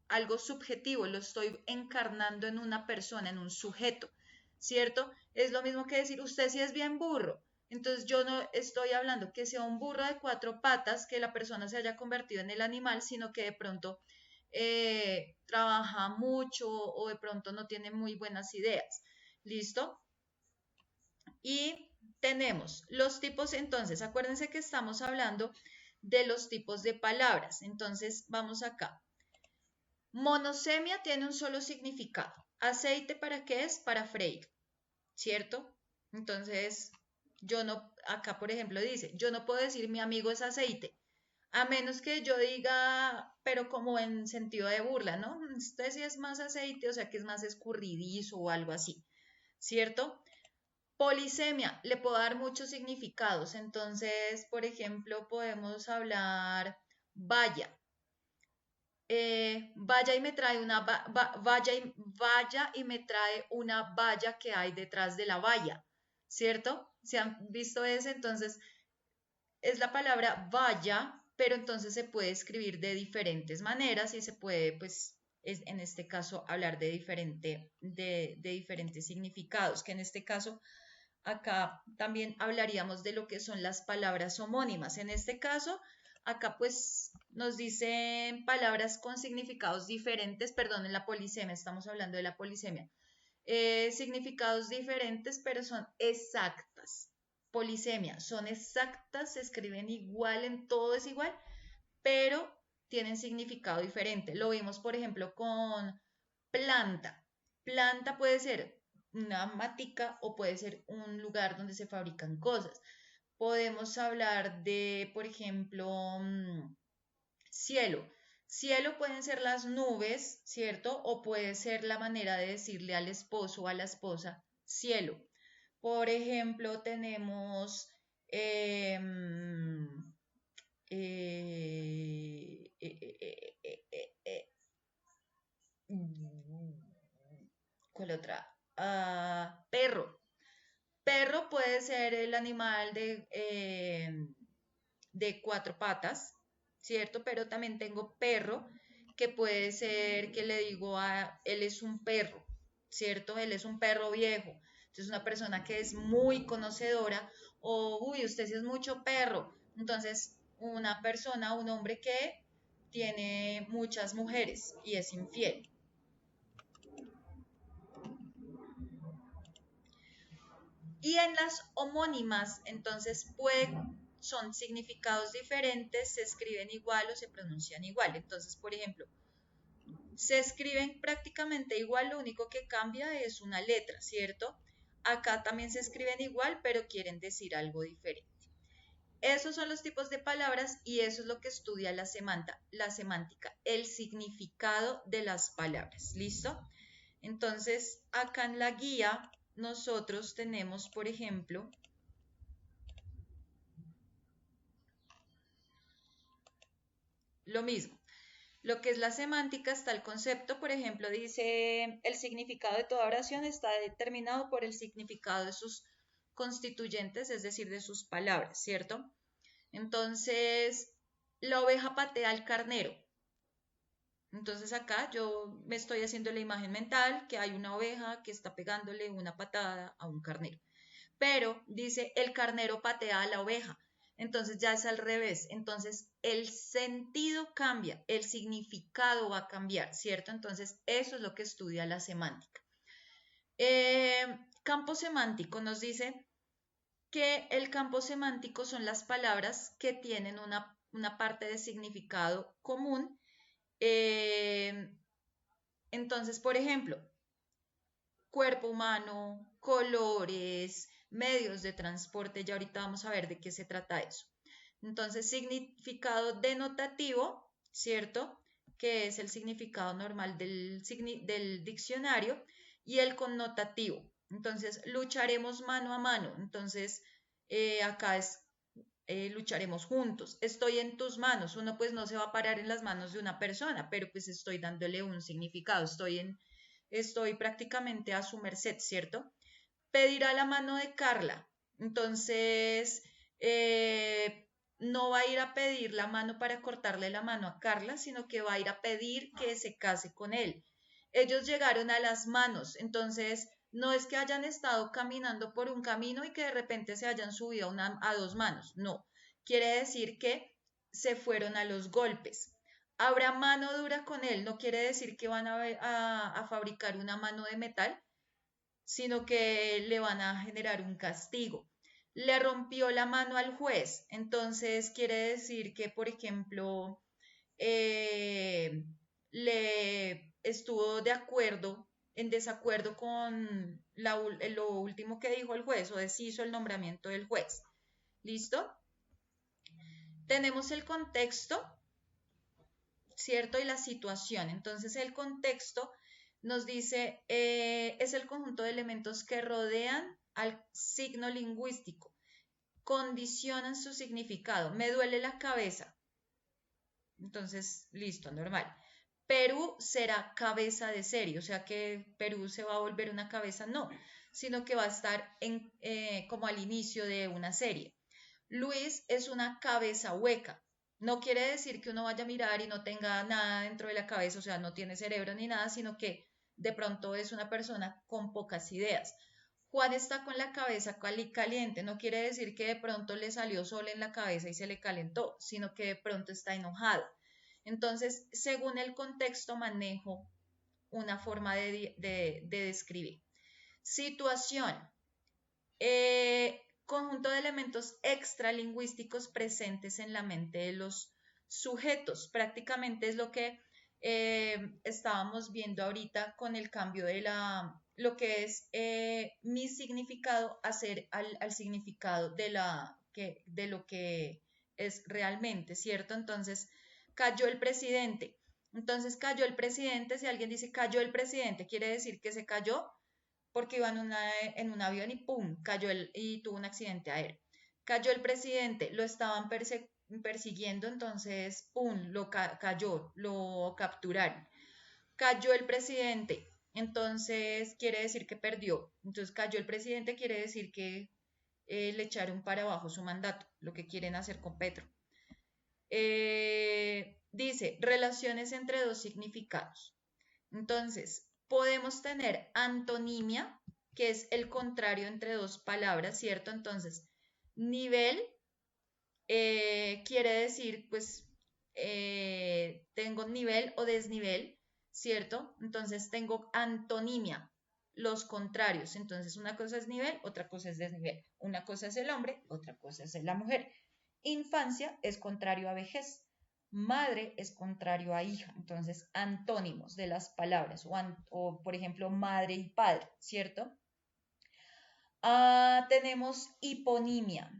algo subjetivo, lo estoy encarnando en una persona, en un sujeto, ¿cierto? Es lo mismo que decir, usted sí es bien burro. Entonces yo no estoy hablando que sea un burro de 4 patas, que la persona se haya convertido en el animal, sino que de pronto trabaja mucho o de pronto no tiene muy buenas ideas. ¿Listo? Y tenemos los tipos, entonces, acuérdense que estamos hablando de los tipos de palabras. Entonces, vamos acá. Monosemia tiene un solo significado. ¿Aceite para qué es? Para freír, ¿cierto? Entonces, yo no, acá por ejemplo dice, yo no puedo decir mi amigo es aceite, a menos que yo diga, pero como en sentido de burla, ¿no? Usted sí es más aceite, o sea que es más escurridizo o algo así, ¿cierto? Polisemia, le puedo dar muchos significados. Entonces, por ejemplo, podemos hablar vaya. Vaya y me trae vaya y me trae una valla que hay detrás de la valla, ¿cierto? ¿Se han visto ese? Entonces, es la palabra valla, pero entonces se puede escribir de diferentes maneras y se puede, pues, en este caso, hablar de diferentes significados, que en este caso acá también hablaríamos de lo que son las palabras homónimas. En este caso, acá pues nos dicen palabras con significados diferentes, perdón, en la polisemia, estamos hablando de la polisemia. Significados diferentes, pero son exactas. Polisemia, son exactas, se escriben igual, en todo es igual, pero tienen significado diferente. Lo vimos, por ejemplo, con planta. Planta puede ser una matica o puede ser un lugar donde se fabrican cosas. Podemos hablar de, por ejemplo, cielo. Cielo pueden ser las nubes, ¿cierto? O puede ser la manera de decirle al esposo o a la esposa cielo. Por ejemplo, tenemos eh, eh, eh, eh, eh, ¿cuál otra? Perro. Perro puede ser el animal de 4 patas, ¿cierto? Pero también tengo perro, que puede ser que le digo a él es un perro, ¿cierto? Él es un perro viejo. Entonces, una persona que es muy conocedora, o, uy, usted sí es mucho perro. Entonces, una persona, un hombre que tiene muchas mujeres y es infiel. Y en las homónimas, entonces, son significados diferentes, se escriben igual o se pronuncian igual. Entonces, por ejemplo, se escriben prácticamente igual, lo único que cambia es una letra, ¿cierto? Acá también se escriben igual, pero quieren decir algo diferente. Esos son los tipos de palabras y eso es lo que estudia la semántica, el significado de las palabras. ¿Listo? Entonces, acá en la guía nosotros tenemos, por ejemplo, lo mismo. Lo que es la semántica está el concepto, por ejemplo, dice el significado de toda oración está determinado por el significado de sus constituyentes, es decir, de sus palabras, ¿cierto? Entonces, la oveja patea al carnero. Entonces acá yo me estoy haciendo la imagen mental que hay una oveja que está pegándole una patada a un carnero. Pero dice el carnero patea a la oveja. Entonces ya es al revés. Entonces el sentido cambia, el significado va a cambiar, ¿cierto? Entonces eso es lo que estudia la semántica. Campo semántico nos dice que el campo semántico son las palabras que tienen una parte de significado común. Entonces, por ejemplo, cuerpo humano, colores, medios de transporte, ya ahorita vamos a ver de qué se trata eso. Entonces, significado denotativo, ¿cierto? Que es el significado normal del diccionario, y el connotativo. Entonces, lucharemos mano a mano. Entonces, acá es lucharemos juntos. Estoy en tus manos. Uno pues no se va a parar en las manos de una persona, pero pues estoy dándole un significado. Estoy prácticamente a su merced, ¿cierto? Pedirá la mano de Carla. Entonces, no va a ir a pedir la mano para cortarle la mano a Carla, sino que va a ir a pedir que se case con él. Ellos llegaron a las manos, entonces no es que hayan estado caminando por un camino y que de repente se hayan subido a dos manos, no. Quiere decir que se fueron a los golpes. Habrá mano dura con él, no quiere decir que van a fabricar una mano de metal, sino que le van a generar un castigo. Le rompió la mano al juez, entonces quiere decir que, por ejemplo, eh, le estuvo de acuerdo, en desacuerdo con lo último que dijo el juez o deshizo el nombramiento del juez. ¿Listo? Tenemos el contexto, ¿cierto? Y la situación. Entonces el contexto nos dice, es el conjunto de elementos que rodean al signo lingüístico, condicionan su significado. Me duele la cabeza. Entonces, listo, normal. Perú será cabeza de serie, o sea que Perú se va a volver una cabeza, no, sino que va a estar como al inicio de una serie. Luis es una cabeza hueca. No quiere decir que uno vaya a mirar y no tenga nada dentro de la cabeza, o sea, no tiene cerebro ni nada, sino que de pronto es una persona con pocas ideas. Juan está con la cabeza caliente, no quiere decir que de pronto le salió sol en la cabeza y se le calentó, sino que de pronto está enojado. Entonces, según el contexto, manejo una forma de describir. Situación. Conjunto de elementos extralingüísticos presentes en la mente de los sujetos. Prácticamente es lo que estábamos viendo ahorita con el cambio de lo que es mi significado hacer al significado de lo que es realmente, ¿cierto? Entonces, cayó el presidente. Entonces, cayó el presidente. Si alguien dice cayó el presidente, quiere decir que se cayó porque iba en un avión y ¡pum! Cayó y tuvo un accidente aéreo. Cayó el presidente, lo estaban persiguiendo, entonces ¡pum! Cayó, lo capturaron. Cayó el presidente, entonces quiere decir que perdió. Entonces cayó el presidente, quiere decir que le echaron para abajo su mandato, lo que quieren hacer con Petro. Dice, relaciones entre dos significados. Entonces, podemos tener antonimia, que es el contrario entre dos palabras, ¿cierto? Entonces, nivel quiere decir, pues, tengo nivel o desnivel, ¿cierto? Entonces, tengo antonimia, los contrarios. Entonces, una cosa es nivel, otra cosa es desnivel. Una cosa es el hombre, otra cosa es la mujer. Infancia es contrario a vejez. Madre es contrario a hija. Entonces, antónimos de las palabras, o por ejemplo, madre y padre, ¿cierto? Tenemos hiponimia.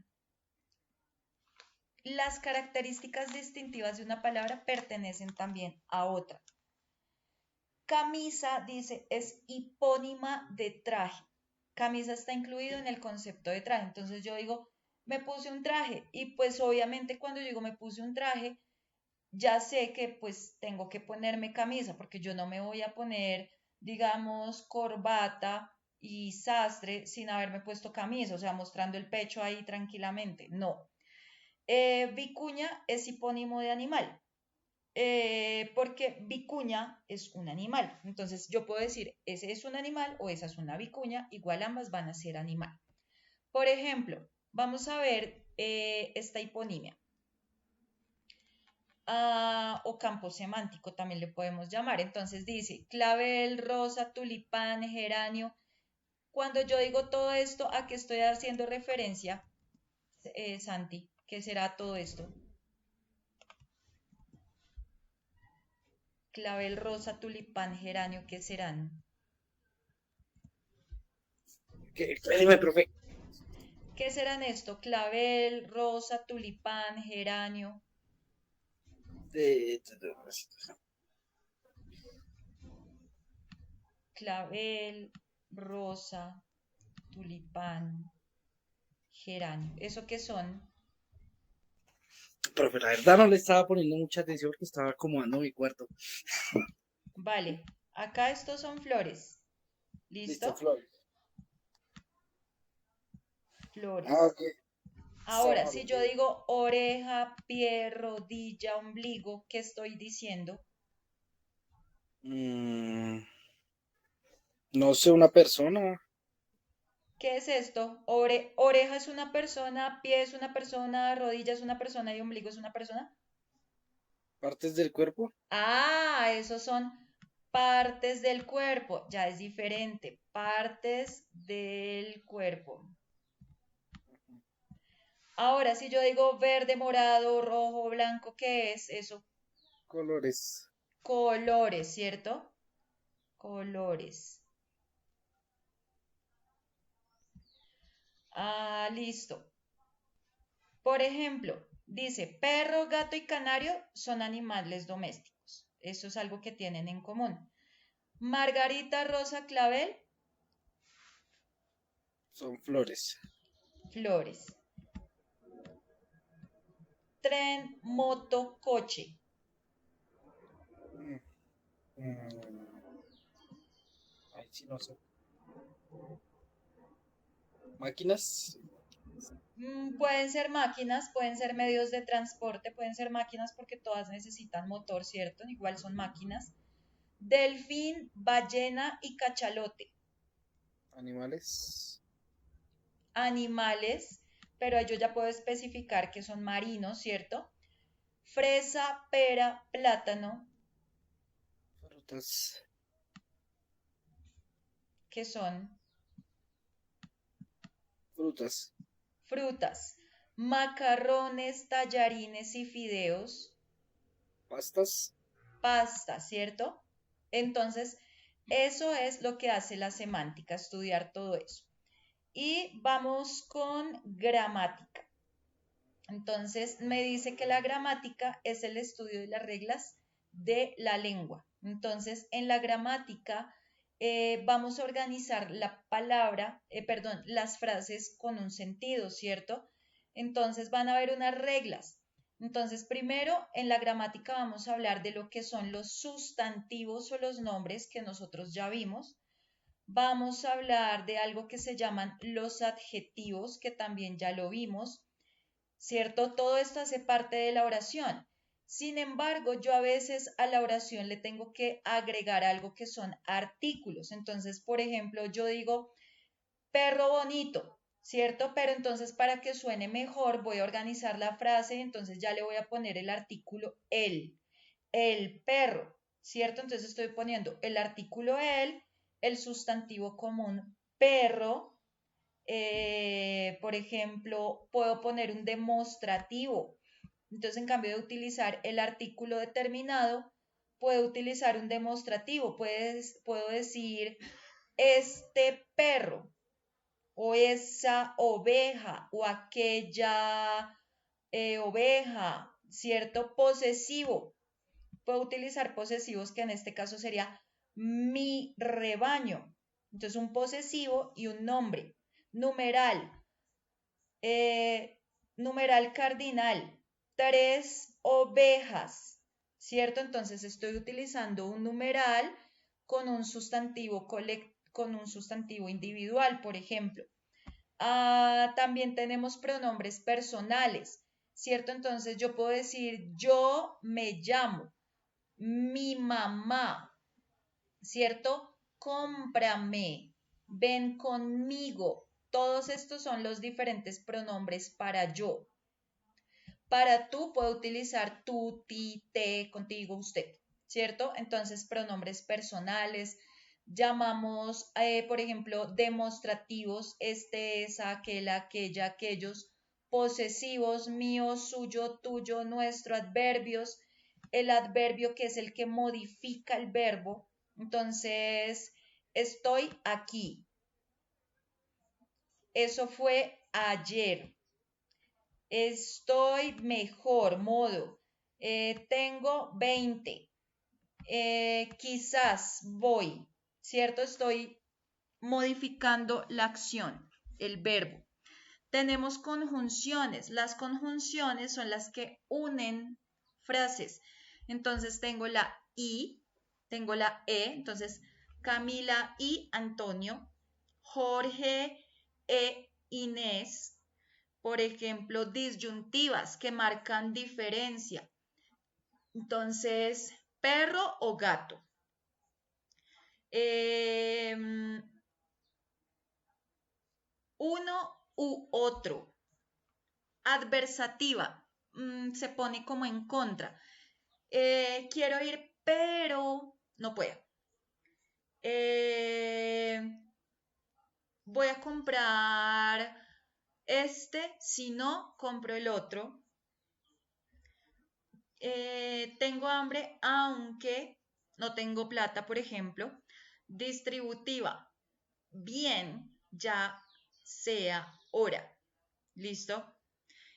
Las características distintivas de una palabra pertenecen también a otra. Camisa, dice, es hipónima de traje. Camisa está incluido en el concepto de traje. Entonces yo digo, me puse un traje. Y pues obviamente cuando yo digo me puse un traje, ya sé que pues tengo que ponerme camisa, porque yo no me voy a poner, digamos, corbata y sastre sin haberme puesto camisa, o sea, mostrando el pecho ahí tranquilamente. No. Vicuña es hipónimo de animal, porque vicuña es un animal. Entonces yo puedo decir, ese es un animal o esa es una vicuña, igual ambas van a ser animal. Por ejemplo, vamos a ver esta hiponimia. O campo semántico también le podemos llamar. Entonces dice clavel, rosa, tulipán, geranio. Cuando yo digo todo esto, ¿a qué estoy haciendo referencia, Santi? ¿Qué será todo esto? Clavel, rosa, tulipán, geranio, ¿qué serán? Dime, profe. ¿Qué serán esto? Clavel, rosa, tulipán, geranio. Eh, Clavel, rosa, tulipán, geranio. ¿Eso qué son? Profe, la verdad no le estaba poniendo mucha atención porque estaba acomodando mi cuarto. Vale, acá estos son flores. Listo, ¿Listo? Flor. Ah, Flores. ok. Ahora, Estamos si yo bien. digo oreja, pie, rodilla, ombligo, ¿qué estoy diciendo? Mm, no sé, una persona, ¿Qué es esto? Oreja es una persona, pie es una persona, rodilla es una persona y ombligo es una persona. partes del cuerpo. Ah, esos son partes del cuerpo. Ya es diferente. Partes del cuerpo. Ahora, si yo digo verde, morado, rojo, blanco, ¿qué es eso? Colores. Colores, ¿cierto? Colores. Ah, listo. Por ejemplo, dice, perro, gato y canario son animales domésticos. Eso es algo que tienen en común. Margarita, rosa, clavel, Son flores. flores. Tren, moto, coche. Mm, mm, Ay, sí, no sé. Máquinas. Pueden ser máquinas, pueden ser medios de transporte, pueden ser máquinas porque todas necesitan motor, ¿cierto? Igual son máquinas. Delfín, ballena y cachalote. Animales. Animales, pero yo ya puedo especificar que son marinos, ¿cierto? Fresa, pera, plátano, Frutas. que son Frutas. frutas. Macarrones, tallarines y fideos, Pastas. pasta, ¿cierto? Entonces, eso es lo que hace la semántica, estudiar todo eso. Y vamos con gramática. Entonces, me dice que la gramática es el estudio de las reglas de la lengua. Entonces, en la gramática vamos a organizar la palabra, perdón, las frases con un sentido, ¿cierto? Entonces, van a haber unas reglas. Entonces, primero, en la gramática vamos a hablar de lo que son los sustantivos o los nombres que nosotros ya vimos. Vamos a hablar de algo que se llaman los adjetivos, que también ya lo vimos. ¿Cierto? Todo esto hace parte de la oración. Sin embargo, yo a veces a la oración le tengo que agregar algo que son artículos. Entonces, por ejemplo, yo digo perro bonito, ¿cierto? Pero entonces para que suene mejor voy a organizar la frase, entonces ya le voy a poner el artículo el perro, ¿cierto? Entonces estoy poniendo el artículo el sustantivo común perro, por ejemplo, puedo poner un demostrativo. Entonces, en cambio de utilizar el artículo determinado, puedo utilizar un demostrativo. Puedo decir este perro o esa oveja o aquella oveja, ¿cierto? Posesivo. Puedo utilizar posesivos que en este caso sería mi rebaño. Entonces un posesivo y un nombre. Numeral, numeral cardinal, 3 ovejas, ¿cierto? Entonces estoy utilizando un numeral con un sustantivo con un sustantivo individual, por ejemplo. También tenemos pronombres personales, ¿cierto? Entonces yo puedo decir yo me llamo, mi mamá, ¿cierto? Cómprame, ven conmigo. Todos estos son los diferentes pronombres para yo. Para tú puedo utilizar tú, ti, te, contigo, usted, ¿cierto? Entonces, pronombres personales. Llamamos, por ejemplo, demostrativos, este, es, aquel, aquella, aquellos. Posesivos, mío, suyo, tuyo, nuestro. Adverbios, el adverbio que es el que modifica el verbo. Entonces, estoy aquí. Eso fue ayer. Estoy mejor, modo. Tengo 20. Quizás voy, ¿cierto? Estoy modificando la acción, el verbo. Tenemos conjunciones. Las conjunciones son las que unen frases. Entonces tengo la I, tengo la E. Entonces, Camila y Antonio, Jorge e Inés. Por ejemplo, disyuntivas que marcan diferencia. Entonces, perro o gato. Uno u otro. Adversativa, se pone como en contra. Quiero ir, pero no puedo. Voy a comprar este, si no, compro el otro. Tengo hambre, aunque no tengo plata, por ejemplo. Distributiva, bien, ya sea hora. ¿Listo?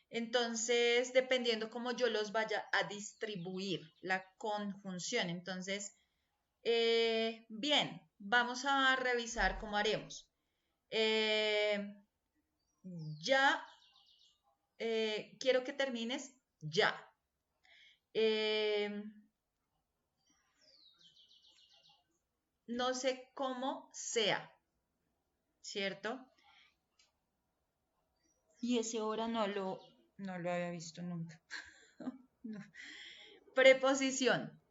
Entonces, dependiendo cómo yo los vaya a distribuir, la conjunción. Entonces, bien, vamos a revisar cómo haremos. Ya, quiero que termines ya. No sé cómo sea, ¿cierto? Y ese hora no lo había visto nunca. No. Preposición.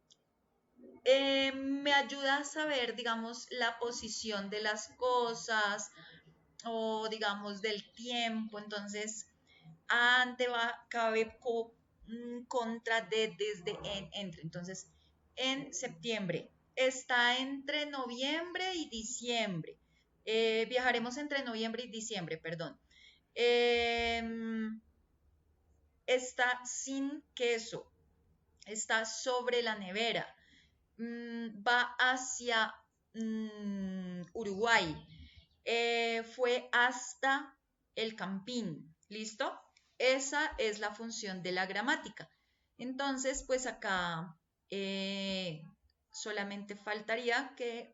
Me ayuda a saber, digamos, la posición de las cosas o, digamos, del tiempo. Entonces, ante va, cabe contra de, desde, en, entre. Entonces, en septiembre. Está entre noviembre y diciembre. Viajaremos entre noviembre y diciembre, perdón. Está sin queso. Está sobre la nevera. Va hacia Uruguay. Fue hasta el Campín. ¿Listo? Esa es la función de la gramática. Entonces, pues acá solamente faltaría que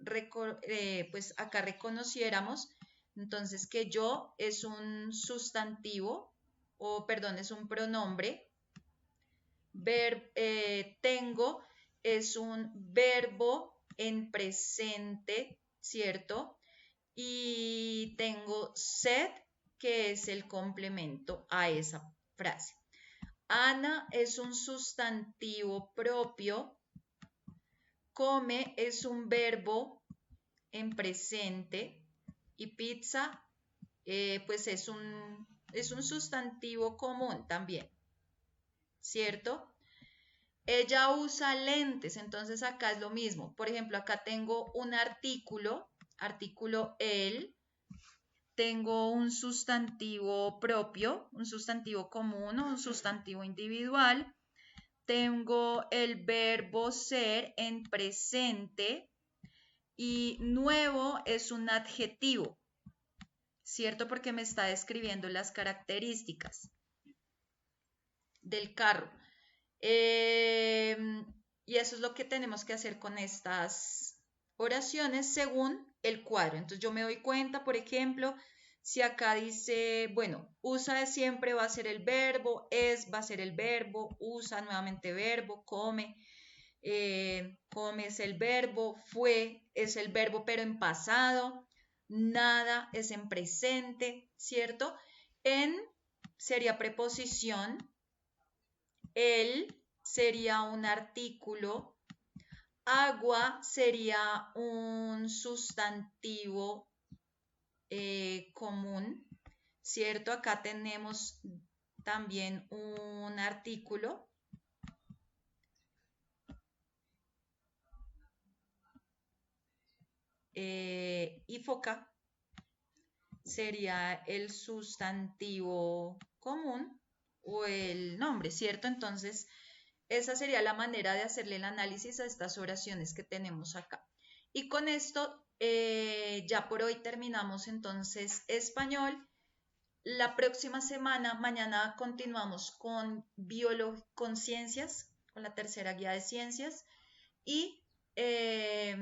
pues acá reconociéramos entonces que yo es un sustantivo o perdón, es un pronombre. Tengo es un verbo en presente, ¿cierto? Y tengo sed, que es el complemento a esa frase. Ana es un sustantivo propio. Come es un verbo en presente. Y pizza, pues es un sustantivo común también, ¿cierto? Ella usa lentes, entonces acá es lo mismo. Por ejemplo, acá tengo un artículo él. Tengo un sustantivo propio, un sustantivo común o un sustantivo individual. Tengo el verbo ser en presente y nuevo es un adjetivo, ¿cierto? Porque me está describiendo las características del carro. Y eso es lo que tenemos que hacer con estas oraciones según el cuadro. Entonces yo me doy cuenta, por ejemplo, si acá dice, bueno, usa de siempre va a ser el verbo, es va a ser el verbo, usa nuevamente verbo, come. Come es el verbo, fue es el verbo pero en pasado, nada es en presente, ¿cierto? En sería preposición, el sería un artículo, agua sería un sustantivo común, ¿cierto? Acá tenemos también un artículo. Y foca sería el sustantivo común o el nombre, ¿cierto? Entonces, esa sería la manera de hacerle el análisis a estas oraciones que tenemos acá. Y con esto, ya por hoy terminamos entonces español. La próxima semana, mañana continuamos con ciencias, con la tercera guía de ciencias y, eh,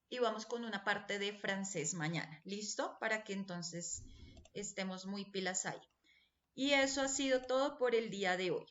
y vamos con una parte de francés mañana, ¿listo? Para que entonces estemos muy pilas ahí. Y eso ha sido todo por el día de hoy.